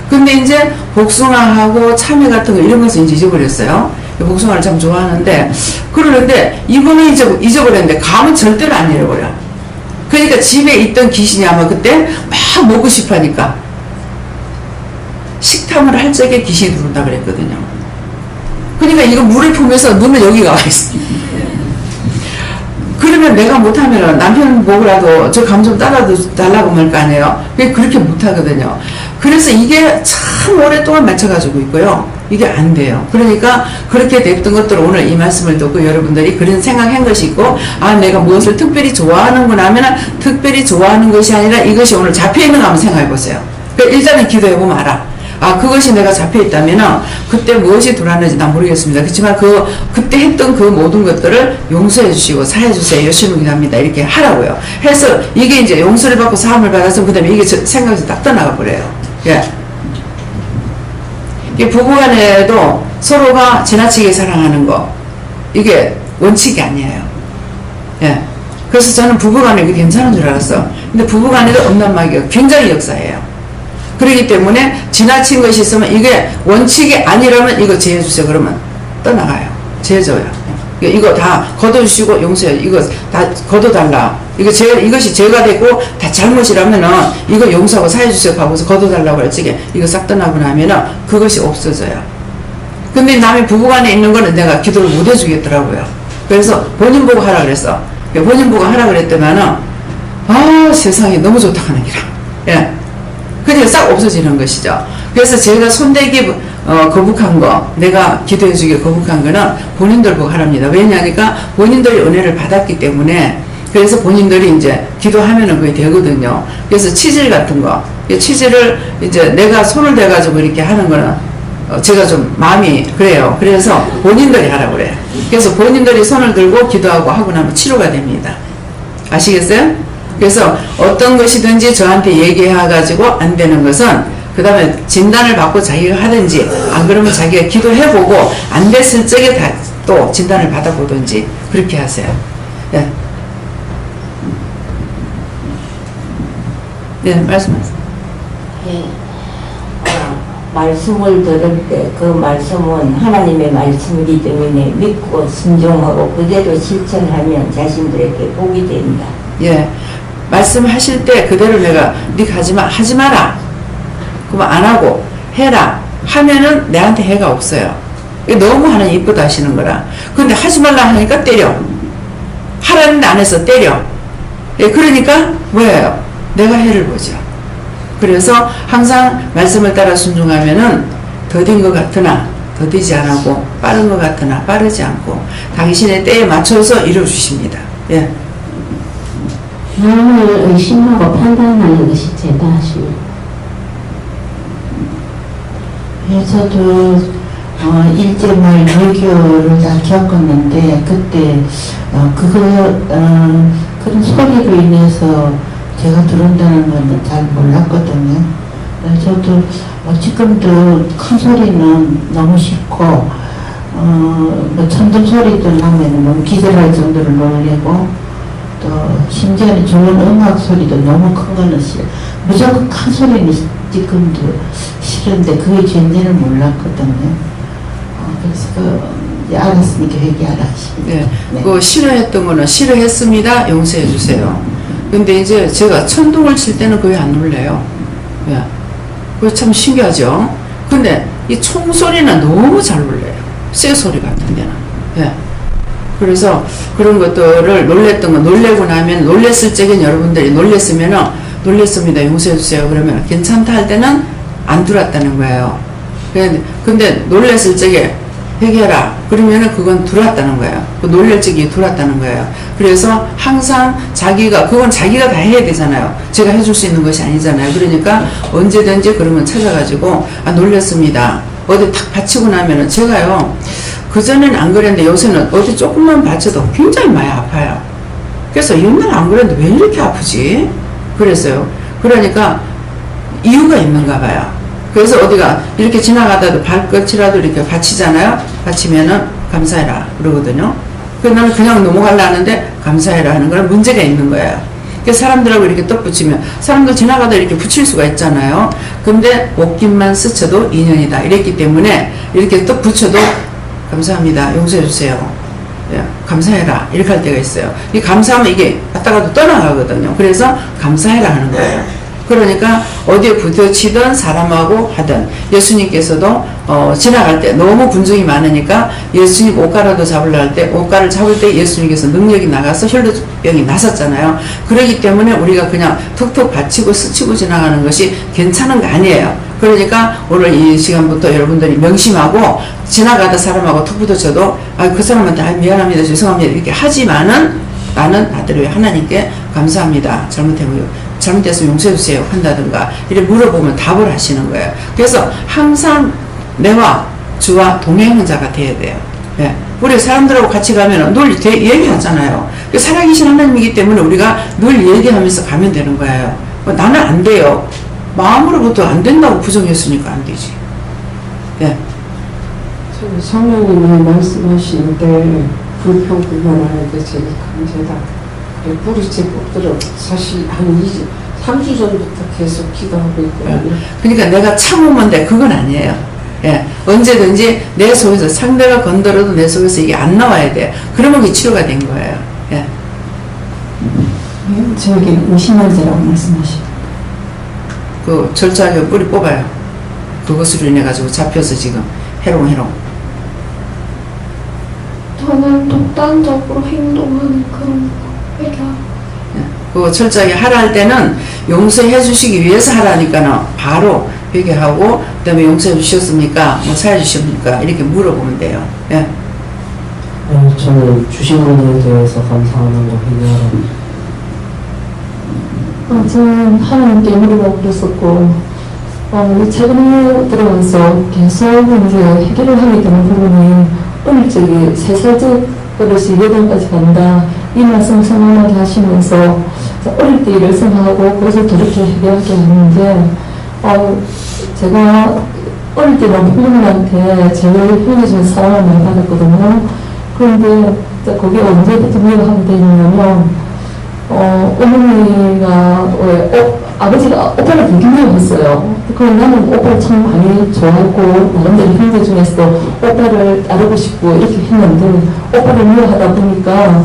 근데 이제 복숭아하고 참외 같은 거 이런 것은 이제 잊어버렸어요. 복숭아를 참 좋아하는데 그러는데 이거는 잊어버렸는데 감은 절대로 안 잃어버려. 그러니까 집에 있던 귀신이 아마 그때 막 먹고 싶어 하니까 식탐을 할 적에 귀신이 들어온다 그랬거든요. 그러니까 이거 물을 품면서 눈은 여기가 와 있어. 그러면 내가 못하면 남편 보고라도 저 감 좀 따라도 달라고 말 거 아니에요. 그렇게 못하거든요. 그래서 이게 참 오랫동안 맞춰가지고 있고요. 이게 안 돼요. 그러니까 그렇게 냈던 것들 오늘 이 말씀을 듣고 여러분들이 그런 생각한 것이 있고 아 내가 무엇을 특별히 좋아하는구나 하면 특별히 좋아하는 것이 아니라 이것이 오늘 잡혀있는 거 한번 생각해 보세요. 그러니까 일단은 기도해보면 알아. 아 그것이 내가 잡혀있다면 그때 무엇이 들어왔는지 난 모르겠습니다. 그렇지만 그때 했던 그 모든 것들을 용서해 주시고 사해 주세요. 열심히 기도합니다. 이렇게 하라고요. 해서 이게 이제 용서를 받고 사함을 받아서 그 다음에 이게 생각에서 딱 떠나가 버려요. 예. 이게 부부간에도 서로가 지나치게 사랑하는 거 이게 원칙이 아니에요. 예. 그래서 저는 부부간에 이게 괜찮은 줄 알았어. 근데 부부간에도 엄난마귀가 굉장히 역사해요. 그렇기 때문에 지나친 것이 있으면 이게 원칙이 아니라면 이거 제해주세요. 그러면 떠나가요. 제해줘요. 이거 다 걷어주시고 용서해요. 이거 다 걷어달라. 이것이 죄가 되고 다 잘못이라면은 이거 용서하고 사해주세요 하고서 걷어달라고 할 적에 이거 싹 떠나고 나면은 그것이 없어져요. 근데 남의 부부간에 있는 거는 내가 기도를 못 해주겠더라고요. 그래서 본인 보고 하라 그랬어. 본인 보고 하라 그랬더만은 아 세상에 너무 좋다 하는 기라. 예. 그러니까 싹 없어지는 것이죠. 그래서 제가 손대기 거북한 거, 내가 기도해주기 거북한 거는 본인들 보고 하랍니다. 왜냐하니까 본인들이 은혜를 받았기 때문에 그래서 본인들이 이제 기도하면은 그게 되거든요. 그래서 치질 같은 거, 치질을 이제 내가 손을 대가지고 이렇게 하는 거는 제가 좀 마음이 그래요. 그래서 본인들이 하라고 그래요. 그래서 본인들이 손을 들고 기도하고 하고 나면 치료가 됩니다. 아시겠어요? 그래서 어떤 것이든지 저한테 얘기해가지고 안 되는 것은 그 다음에 진단을 받고 자기가 하든지 안 그러면 자기가 기도해보고 안 됐을 적에 다 또 진단을 받아보든지 그렇게 하세요. 네. 네, 말씀하세요. 예. 말씀을 들을 때 그 말씀은 하나님의 말씀이기 때문에 믿고 순종하고 그대로 실천하면 자신들에게 복이 된다. 예. 말씀하실 때 그대로 내가 네가 하지 마라. 그러면 안 하고 해라. 하면은 내한테 해가 없어요. 너무 하나님 이쁘다 하시는 거라. 근데 하지 말라 하니까 때려. 하라는데 안 해서 때려. 예, 그러니까 뭐예요? 내가 해를 보죠. 그래서 항상 말씀을 따라 순종하면은 더딘 것 같으나 더디지 않고 빠른 것 같으나 빠르지 않고 당신의 때에 맞춰서 이루어주십니다. 예. 하나님을 의심하고 판단하는 것이 죄다시. 저도 일제말 외교를 다 겪었는데 그때 그런 소리로 인해서 제가 들어온다는 건 잘 몰랐거든요. 저도 지금도 큰 소리는 너무 싫고 뭐 천둥 소리도 나면 너무 기절할 정도로 놀래고 또 심지어는 좋은 음악 소리도 너무 큰 거는 싫어. 무조건 큰 소리는 지금도 싫은데 그게 죄인지는 몰랐거든요. 그래서 이제 알았으니까 회개하라 하십니다. 네. 그 싫어했던 거는 싫어했습니다. 용서해 주세요. 근데 이제 제가 천둥을 칠 때는 그게 안 놀래요. 예. 그거 참 신기하죠. 근데 이 총소리는 너무 잘 놀래요. 쇠소리 같은 데는. 예. 그래서 그런 것들을 놀랬던 거 놀래고 나면 놀랬을 적엔 여러분들이 놀랬으면은 놀랬습니다. 용서해 주세요. 그러면 괜찮다 할 때는 안 들어왔다는 거예요. 근데 놀랬을 적에 회개하라. 그러면은 그건 들어왔다는 거예요. 그 놀랄 적이 들어왔다는 거예요. 그래서 항상 그건 자기가 다 해야 되잖아요. 제가 해줄 수 있는 것이 아니잖아요. 그러니까 언제든지 그러면 찾아가지고 놀랬습니다. 어디 탁 받치고 나면은 제가요. 그전에는 안 그랬는데 요새는 어디 조금만 받쳐도 굉장히 많이 아파요. 그래서 옛날에 안 그랬는데 왜 이렇게 아프지? 그랬어요. 그러니까 이유가 있는가 봐요. 그래서 어디가 이렇게 지나가다도 발끝이라도 이렇게 받치잖아요. 받치면은 감사해라 그러거든요. 그래서 나는 그냥 넘어가려 하는데 감사해라 하는 건 문제가 있는 거예요. 그래서 사람들하고 이렇게 떡 붙이면 사람들 지나가다 이렇게 붙일 수가 있잖아요. 근데 옷깃만 스쳐도 인연이다 이랬기 때문에 이렇게 떡 붙여도 감사합니다. 용서해 주세요. 예, 감사해라 이렇게 할 때가 있어요. 이 감사하면 이게 왔다가도 떠나가거든요. 그래서 감사해라 하는 거예요. 그러니까 어디에 부딪히든 사람하고 하든 예수님께서도 지나갈 때 너무 군중이 많으니까 예수님 옷가라도 잡으려 할 때 옷가를 잡을 때 예수님께서 능력이 나가서 혈루병이 나섰잖아요. 그렇기 때문에 우리가 그냥 톡톡 받치고 스치고 지나가는 것이 괜찮은 거 아니에요. 그러니까 오늘 이 시간부터 여러분들이 명심하고 지나가다 사람하고 톡 부딪혀도 그 사람한테 미안합니다 죄송합니다 이렇게 하지만은 나는 나대로 하나님께 감사합니다 잘못해서 용서해주세요 한다든가 이렇게 물어보면 답을 하시는 거예요. 그래서 항상 내와 주와 동행하는 자가 돼야 돼요. 예. 우리 사람들하고 같이 가면 늘 얘기하잖아요. 살아계신 하나님이기 때문에 우리가 늘 얘기하면서 가면 되는 거예요. 나는 안 돼요. 마음으로부터 안 된다고 부정했으니까 안 되지. 예. 성령님이 말씀하시는데 불평 불만하는 게 제일 큰 죄다. 부르지 못 사실 한 3주 전부터 계속 기도하고 있거든요. 그러니까 내가 참으면 돼. 그건 아니에요. 예. 언제든지 내 속에서 상대가 건드려도 내 속에서 이게 안 나와야 돼요. 그러면 그게 치료가 된 거예요. 예. 저에게 의심한자라고 말씀하시고. 그 절제하게 뿌리 뽑아요. 그것으로 인해 가지고 잡혀서 지금 해롱. 저는 독단적으로 행동하는 그런 회개하고. 그 철저하게 하라 할 때는 용서해 주시기 위해서 하라니까는 바로 회개하고 그다음에 용서해 주셨습니까? 뭐 사해 주셨습니까? 이렇게 물어보면 돼요. 예. 저는 주신 것에 대해서 감사하는 거 회개하라. 저는 하나님께 무릎을 꿇었었고 최근에 들어와서 계속 이제 해결을 하게 되는 부분이 어릴 적에 3살째 어려서 예단까지 간다 이 말씀 생각나게 하시면서 어릴 때 일을 생각하고 그래서 그렇게 해결하게 하는데 제가 어릴 때 너무 부모님한테 제일 편해지는 사랑을 많이 받았거든요. 그런데 거기에 언제부터 미워하게 되냐면 어머니가 아버지가 오빠를 되게 미워했어요. 그럼 나는 오빠를 참 많이 좋아했고 나름대로 형제 중에서도 오빠를 따르고 싶고 이렇게 했는데 오빠를 미워하다 보니까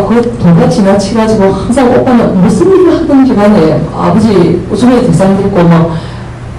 그 도가 지나치가지고 항상 오빠는 무슨 일을 하든지 간에 아버지 우중의 대상이 됐고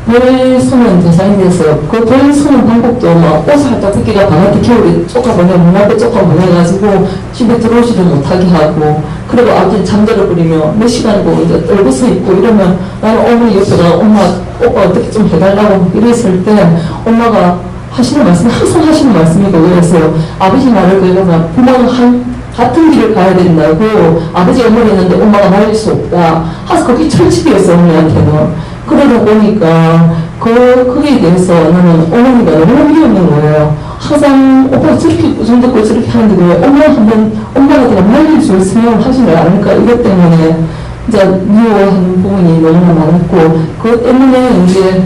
별 소는 대상이 됐어요. 그 별 소는 방법도 옷을 할다 듣기가 바깥에 겨울에 쫓아보내 문 앞에 쫓아보내가지고 집에 들어오지도 못하게 하고 그리고 아버지 잠들어 버리며 몇 시간이고 이제 떨고 서 있고 이러면 나는 어머니 옆에가 오빠 어떻게 좀 해달라고 이랬을 때 엄마가 하시는 말씀이 항상 하시는 말씀이 그거였어요. 아버지 말을 그러면 부모는 같은 길을 가야 된다고 아버지 어머니 있는데 엄마가 말릴 수 없다. 하서 그게 철칙이었어 어머니한테는. 그러다 보니까 거기에 대해서 나는 어머니가 너무 미웠는 거예요. 항상 오빠가 저렇게 꾸준듣고 저렇게 하는데 왜 엄마가 그냥 말릴 줄 생각을 하지를 않을까 이것 때문에 이제 미워하는 부분이 너무나 많았고 그것 때문에 이제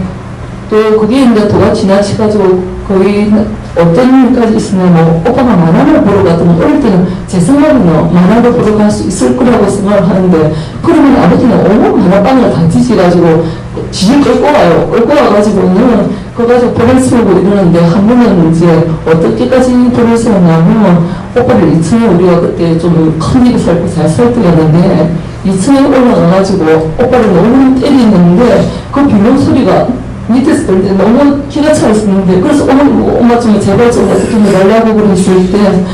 또 그게 이제 도가 지나치가지고 거의 어떤 일까지 있으면 오빠가 만화를 보러 가더니 어릴 때는 제 생각에는 만화를 보러 갈 수 있을 거라고 생각을 하는데 그러면 아버지는 온 만화방을 다 뒤지가지고 지질 끌고 와요. 끌고 와가지고는 그거 가지고 벌을 세우고 이러는데 한 번은 이제 어떻게까지 벌을 세웠냐면 오빠를 2층에 우리가 그때 좀 큰 집에 살고 잘 살 때였는데 2층에 올라가가지고 오빠를 너무 때리는데 그 비명 소리가 밑에서 들을 때 너무 기가 차 있었는데 그래서 엄마 좀 제발 좀 어떻게 해달라고 그랬을 때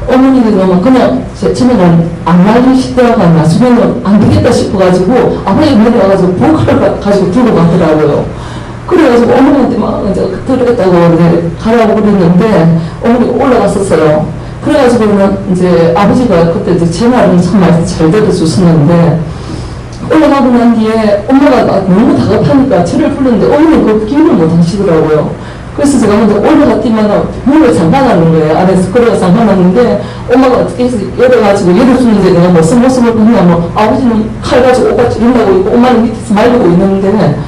어머니들은 그냥 처음에는 안 말리시다가 나중에는 안 되겠다 싶어가지고 아버지 면에 와가지고 보컬을 가지고 들고 가더라고요. 그래가지고 어머니한테 막 이제 들어갔다고 이제 가라고 그랬는데 어머니 올라갔었어요. 그래가지고는 이제 아버지가 그때 이제 제 말은 참 많이 잘 들어주셨는데 올라가고 난 뒤에 엄마가 너무 다급하니까 저를 불렀는데 어머니는 그 기억을 못 하시더라고요. 그래서 제가 먼저 올라갔더니만 문을 잠가놨는 거예요. 안에서 그래가 잠가놨는데 엄마가 어떻게 해서 열어가지고 열어주는데 내가 무슨 모습을 보냐면 아버지는 칼 가지고 오빠 찌른다고 있고 엄마는 밑에서 말리고 있는데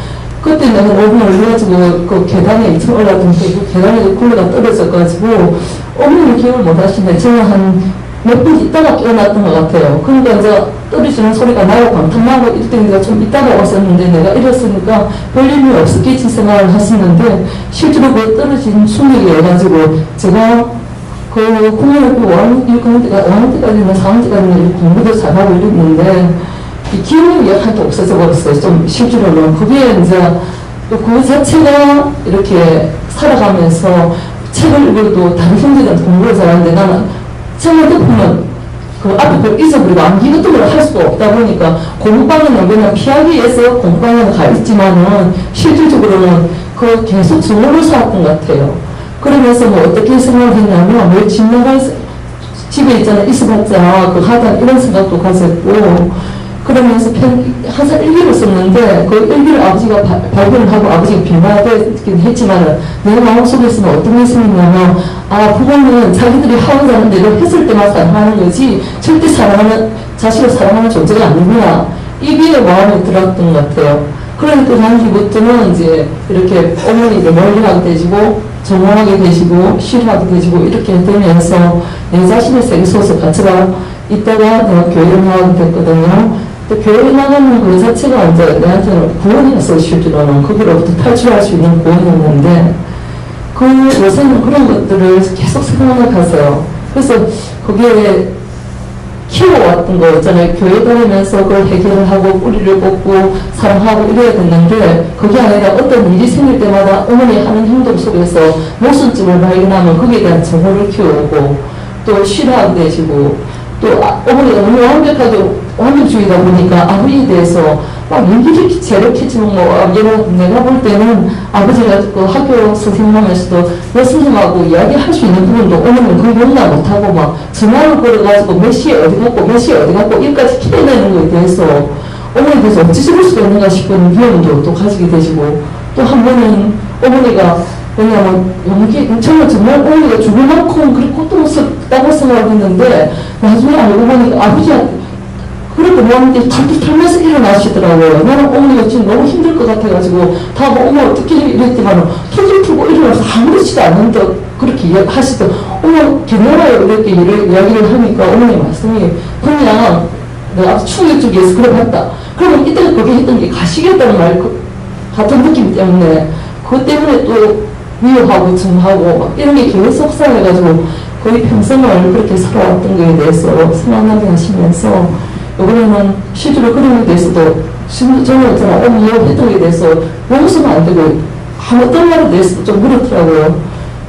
그때 내가 너무 놀래가지고 그 계단에 2층 올라갔는데 그 계단에 굴러가 떨어져가지고 어머니는 기억을 못 하시는데 제가 한 몇 분 있다가 깨어났던 것 같아요. 그러니까 이제 떨어지는 소리가 나고 광탄나고 이럴 때 내가 좀 있다가 왔었는데 내가 이랬으니까 별일이 없었겠지 생각을 했었는데 실제로 그 떨어진 충격이 와가지고 제가 그 국민학교 5학년 때까지는 4학년 때까지는 공부도 잘하고 이랬는데 이 기억력이 약간 또 없어져 버렸어요. 좀 실제로는 그게 이제 그 자체가 이렇게 살아가면서 책을 읽어도 다른 형제들은 공부를 잘하는데 나는 책을 덮으면 그 앞에 걸 잊어버리고 암기 같은 걸 할 수가 없다 보니까 공부방에는 그냥 피하기 위해서 공부방에는 가 있지만은 실질적으로는 그 계속 증오를 쌓았던 것 같아요. 그러면서 어떻게 생각을 했냐면 왜 집에 있잖아 있어봤자 그 하다 이런 생각도 가졌고 그러면서 항상 일기를 썼는데 그 일기를 아버지가 발견을 하고 아버지가 비난하긴 했지만 내 마음속에서는 어떤 게 생겼냐면 부모는 자기들이 하고자 하는 대로 했을 때만 사랑하는 거지 절대 자식을 사랑하는 존재가 아니구나 이게 마음에 들었던 것 같아요. 그러니까 난 뒤부터는 이제 이렇게 어머니를 멀리하게 되시고 정오하게 되시고 싫어하게 되시고 이렇게 되면서 내 자신의 세계 속에서 갇혀가 있다가 내가 교회를 나가게 됐거든요. 교회 나가는 그 자체가 이제 내한테는 구원이었어요. 실제로는 거기로부터 탈출할 수 있는 구원이었는데 요새는 그런 것들을 계속 생각을 하세요. 그래서 거기에 키워왔던 거 있잖아요. 교회 다니면서 그걸 해결을 하고 뿌리를 뽑고 사랑하고 이래야 됐는데 그게 아니라 어떤 일이 생길 때마다 어머니 하는 행동 속에서 모순점을 발견하면 거기에 대한 정보를 키워오고 또 싫어하게 되시고 또 어머니가 너무 완벽주의다 보니까 아버지에 대해서 막 얘기를 제력했지만 내가 볼 때는 아버지가 그 학교 선생님하면서도 여선생님하고 이야기할 수 있는 부분도 어머니는 그걸 용납 못하고 막 전화를 걸어가지고 몇 시에 어디 갔고 이까지 키워내는 거에 대해서 어머니에 대해서 어찌 죽을 수가 있는가 싶은 위험도 또 가지게 되시고 또 한 번은 어머니가 왜냐하면 정말 어머니가 죽을 만큼 그렇게 고통스럽다고 생각했는데 나중에 알고 보니까 아버지한테 그렇게 뭐하는데 발도 털면서 일어나시더라고요. 나는 어머니가 지금 너무 힘들 것 같아가지고 다 엄마 어떻게 이랬지만 턱을 풀고 일어나서 아무렇지도 않은데 그렇게 하시더 어머 괜찮아요 이렇게 이야기를 하니까 어머니 말씀이 그냥 내가 아주 충격적이어서 그래 봤다. 그러면 이때가 그게 했던 게 가시겠다는 말 같은 느낌 때문에 그것 때문에 또 미워하고 증하고 막 이런 게 계속 쌓여가지고 거의 평생을 그렇게 살아왔던 거에 대해서 생각나게 하시면서 이번에는 실제로 그런 거에 대해서도 저는 했던 거에 대해서 용서가 안 되고 어떤 말에 대해서도 좀 그렇더라고요.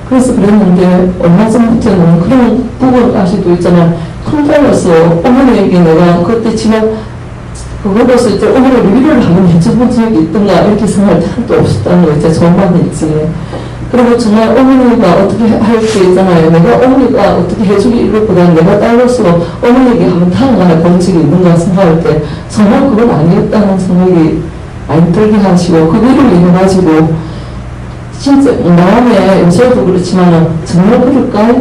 그래서 그랬는데 얼마 전부터는 그런 부분까지도 있잖아요. 큰 딸로서 어머니에게 내가 그때 지가 그거로서 이제 어머니를 위로를 한번 해줘본 적이 있던가 이렇게 생각할 때 하나도 없었다는 거 이제 저만 했지. 그리고 정말 어머니가 어떻게 할 게 있잖아요. 내가 어머니가 어떻게 해주기보다는 내가 딸로서 어머니에게 한번 다가가는 본적이 있는가 생각할 때 정말 그건 아니었다는 생각이 많이 들게 하시고 그 위로를 인해가지고 진짜 마음에 요새도 그렇지만 정말 그럴까?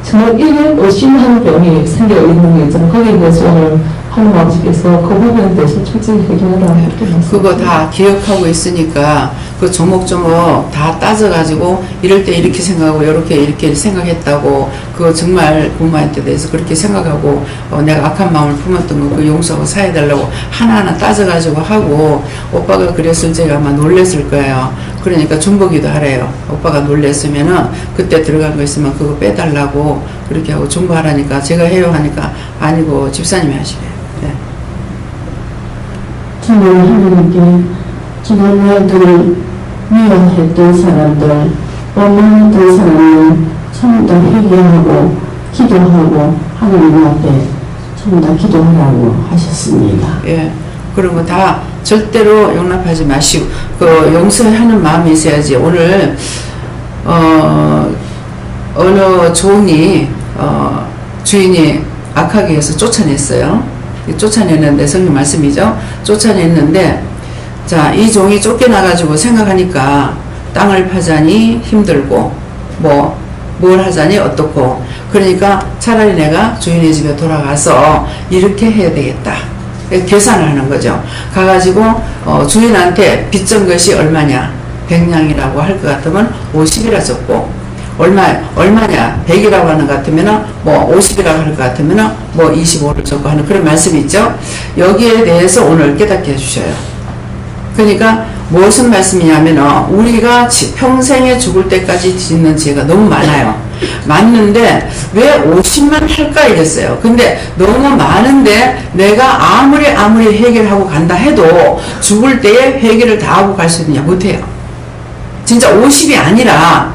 정말 이게 의심하는 병이 생겨 있는 게 있잖아요. 거기에 대해서 오늘 하나님 아버지께서 그 부분에 대해서 솔직히 해결하라 이렇게 그거 다 기억하고 있으니까 그 조목조목 다 따져가지고 이럴 때 이렇게 생각하고 이렇게 생각했다고 그거 정말 부모한테 대해서 그렇게 생각하고 내가 악한 마음을 품었던 거 그 용서하고 사해달라고 하나하나 따져가지고 하고 오빠가 그랬을 제가 아마 놀랬을 거예요. 그러니까 중보기도 하래요. 오빠가 놀랬으면은 그때 들어간 거 있으면 그거 빼달라고 그렇게 하고 중보하라니까 제가 해요 하니까 아니고 집사님이 하시래요. 네. 주님 하나님께 지난날들 미워했던 사람들, 원망했던 사람은 전부 다 회개하고 기도하고 하나님 앞에 전부 다 기도하라고 하셨습니다. 예, 그런 거 다 절대로 용납하지 마시고 그 용서하는 마음이 있어야지. 오늘 어느 종이 주인이 악하게 해서 쫓아냈어요. 쫓아냈는데 성경 말씀이죠. 쫓아냈는데 자, 이 종이 쫓겨나가지고 생각하니까 땅을 파자니 힘들고 뭘 하자니 어떻고 그러니까 차라리 내가 주인의 집에 돌아가서 이렇게 해야 되겠다. 계산을 하는 거죠. 가가지고 주인한테 빚진 것이 얼마냐 100냥이라고 할 것 같으면 50이라 줬고 얼마냐 100이라고 하는 것 같으면 50이라고 할 것 같으면 25를 줬고 하는 그런 말씀이 있죠. 여기에 대해서 오늘 깨닫게 해주셔요. 그러니까 무슨 말씀이냐면 우리가 평생에 죽을 때까지 짓는 죄가 너무 많아요. 맞는데 왜 50만 할까 이랬어요. 근데 너무 많은데 내가 아무리 해결하고 간다 해도 죽을 때에 회개를 다 하고 갈 수 있느냐 못해요. 진짜 50이 아니라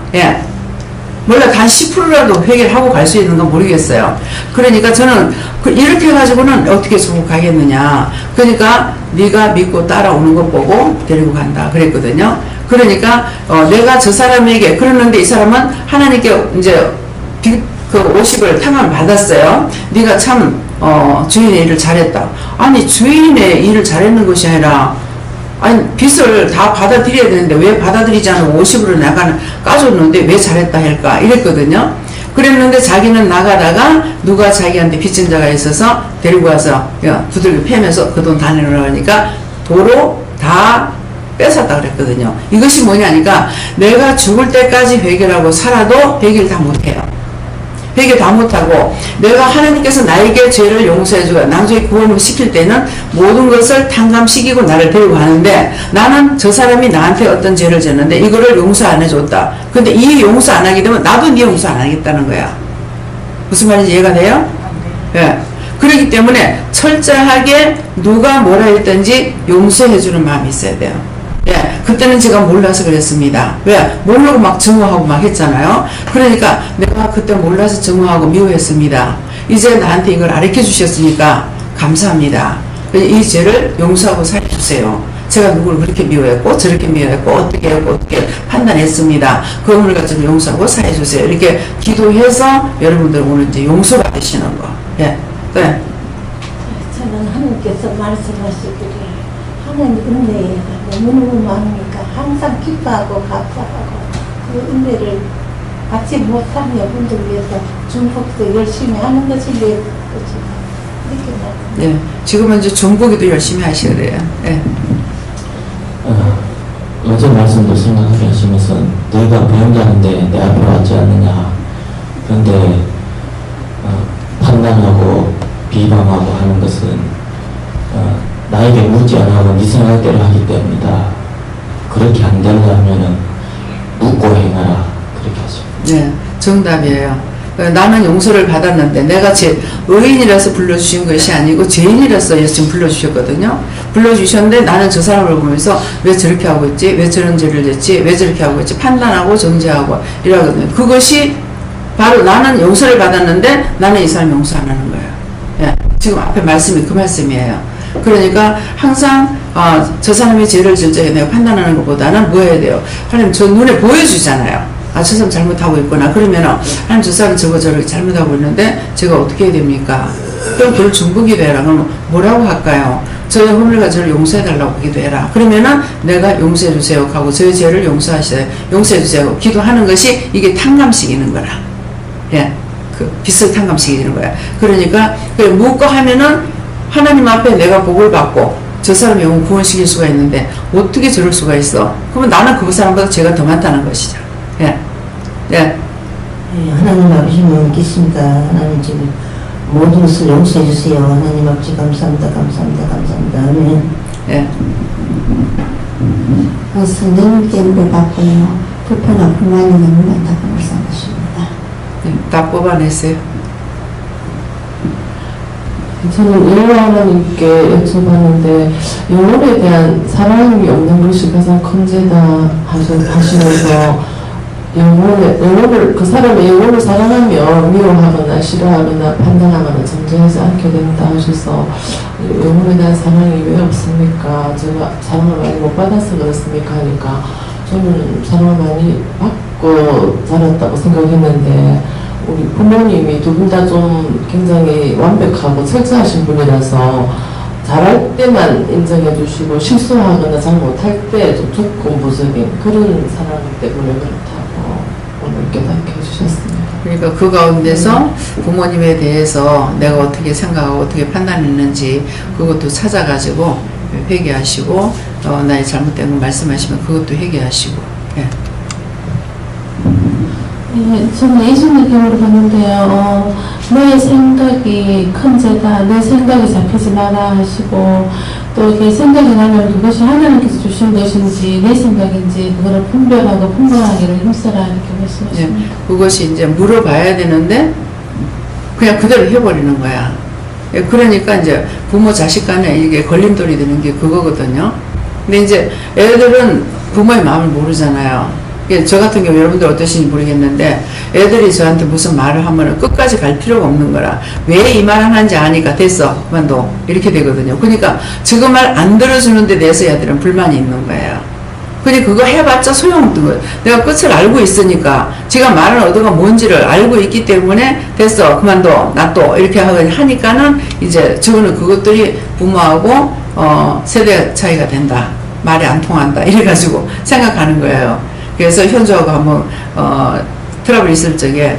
몰라 한 10%라도 회개를 하고 갈 수 있는 건 모르겠어요. 그러니까 저는 이렇게 해가지고는 어떻게 죽고 가겠느냐. 그러니까 네가 믿고 따라오는 것 보고 데리고 간다 그랬거든요. 그러니까 내가 저 사람에게 그러는데 이 사람은 하나님께 이제 그 50을 탕감을 받았어요. 네가 참 주인의 일을 잘했다. 아니 주인의 일을 잘했는 것이 아니라 아니 빚을 다 받아들여야 되는데 왜 받아들이지 않고 50으로 까줬는데 왜 잘했다 할까 이랬거든요. 그랬는데 자기는 나가다가 누가 자기한테 빚진 자가 있어서 데리고 와서 두들겨 패면서 그 돈 다 내놓으라니까 도로 다 뺏었다 그랬거든요. 이것이 뭐냐니까 내가 죽을 때까지 회개하고 살아도 회개를 다 못해요. 회개 다 못하고 내가 하나님께서 나에게 죄를 용서해주고 나중에 구원을 시킬 때는 모든 것을 탕감시키고 나를 데리고 가는데 나는 저 사람이 나한테 어떤 죄를 졌는데 이거를 용서 안 해줬다. 근데 이 용서 안 하게 되면 나도 네 용서 안 하겠다는 거야. 무슨 말인지 이해가 돼요? 예. 그렇기 때문에 철저하게 누가 뭐라 했든지 용서해주는 마음이 있어야 돼요. 예, 그때는 제가 몰라서 그랬습니다. 왜? 모르고 막 증오하고 막 했잖아요. 그러니까 내가 그때 몰라서 증오하고 미워했습니다. 이제 나한테 이걸 가르쳐 주셨으니까 감사합니다. 이 죄를 용서하고 살려주세요. 제가 누구를 그렇게 미워했고 저렇게 미워했고 어떻게 했고 어떻게 판단했습니다. 그 의무를 가지고 용서하고 사해주세요. 이렇게 기도해서 여러분들 오늘 이제 용서받으시는 거. 예, 네. 저는 하나님께서 말씀하시기를 하나님 은혜가 너무너무 많으니까 항상 기뻐하고 감사하고 그 은혜를 받지 못한 여러분들 위해서 중복도 열심히 하는 것이 내 것이다. 이렇게 말합니다. 네, 지금은 이제 중보기도 열심히 하셔야 돼요. 네. 어제 말씀도 생각하게 하시면서 너희가 배운다는데 내 앞에 왔지 않느냐. 그런데 판단하고 비방하고 하는 것은 나에게 묻지 않아도 네 생각대로 하기 때문이다. 그렇게 안 된다면은 묻고 행하라. 그렇게 하죠. 네, 정답이에요. 나는 용서를 받았는데 내가 제 의인이라서 불러주신 것이 아니고 죄인이라서 지금 불러주셨거든요. 불러주셨는데 나는 저 사람을 보면서 왜 저렇게 하고 있지? 왜 저런 죄를 졌지? 왜 저렇게 하고 있지? 판단하고 정죄하고 이러거든요. 그것이 바로 나는 용서를 받았는데 나는 이 사람 용서 안 하는 거예요. 예, 지금 앞에 말씀이 그 말씀이에요. 그러니까 항상 저 사람의 죄를 진짜 내가 판단하는 것보다는 뭐 해야 돼요? 하나님 저 눈에 보여주잖아요. 저 사람 잘못하고 있구나. 그러면은 하나님 저 사람 저렇게 잘못하고 있는데 제가 어떻게 해야 됩니까? 그럼 그걸 중보기도 해라. 그럼 뭐라고 할까요? 저의 허물과 저를 용서해달라고 기도해라. 그러면은 내가 용서해주세요 하고 저의 죄를 용서해주세요 기도하는 것이 이게 탕감시키는 거라. 예, 그 빚을 탕감시키는 거야. 그러니까 묻고 하면은 하나님 앞에 내가 복을 받고 저 사람의 영혼 구원시킬 수가 있는데 어떻게 저럴 수가 있어? 그러면 나는 그 사람보다 죄가 더 많다는 것이죠. 예. 예. 하나님 아버지를 믿겠습니다. 하나님 지금 모든 것을 용서해 주세요. 하나님 아버지 감사합니다. 감사합니다. 감사합니다. 아멘. 예. 선생님께 물어봤고요. 불편한 불만이 너무 많다고 말씀하십니다. 예, 다 뽑아냈어요. 저는 영호 하나님께 여쭤봤는데 영혼에 대한 사랑이 없는 것이 가장 큰 죄다 하시면서 영혼을 그 사람의 영혼을 사랑하며 미워하거나 싫어하거나 판단하거나 정죄하지 않게 된다 하셔서 영혼에 대한 사랑이 왜 없습니까? 제가 사랑을 많이 못 받아서 그렇습니까? 하니까 저는 사랑을 많이 받고 자랐다고 생각했는데 우리 부모님이 두 분 다 좀 굉장히 완벽하고 철저하신 분이라서 잘할 때만 인정해 주시고 실수하거나 잘못할 때 좀 조건부적인 그런 사랑 때문에 그렇다고 오늘 깨닫게 해주셨습니다. 그러니까 그 가운데서 부모님에 대해서 내가 어떻게 생각하고 어떻게 판단했는지 그것도 찾아가지고 회개하시고 나의 잘못된 거 말씀하시면 그것도 회개하시고. 예. 네, 저는 예수님께로 봤는데요. 너의 생각이 큰 죄다. 내 생각이 잡히지 마라 하시고 또 이렇게 생각이 나면 그것이 하나님께서 주신 것인지 내 생각인지 그거를 분별하고 분별하기를 힘써라 이렇게 말씀하십니다. 예, 그것이 이제 물어봐야 되는데 그냥 그대로 해버리는 거야. 예, 그러니까 이제 부모 자식 간에 이게 걸림돌이 되는 게 그거거든요. 근데 이제 애들은 부모의 마음을 모르잖아요. 저 같은 경우 여러분들 어떠신지 모르겠는데 애들이 저한테 무슨 말을 하면 끝까지 갈 필요가 없는 거라 왜 이 말 하는지 아니까 됐어 그만둬 이렇게 되거든요. 그러니까 지금 말 안 들어주는 데 대해서 애들은 불만이 있는 거예요. 근데 그거 해봤자 소용없는 거예요. 내가 끝을 알고 있으니까 제가 말하는 의도가 뭔지를 알고 있기 때문에 됐어 그만둬 놔둬 이렇게 하니까는 이제 저거는 그것들이 부모하고 세대 차이가 된다 말이 안 통한다 이래가지고 생각하는 거예요. 그래서 현주하고 한번 트러블 있을 적에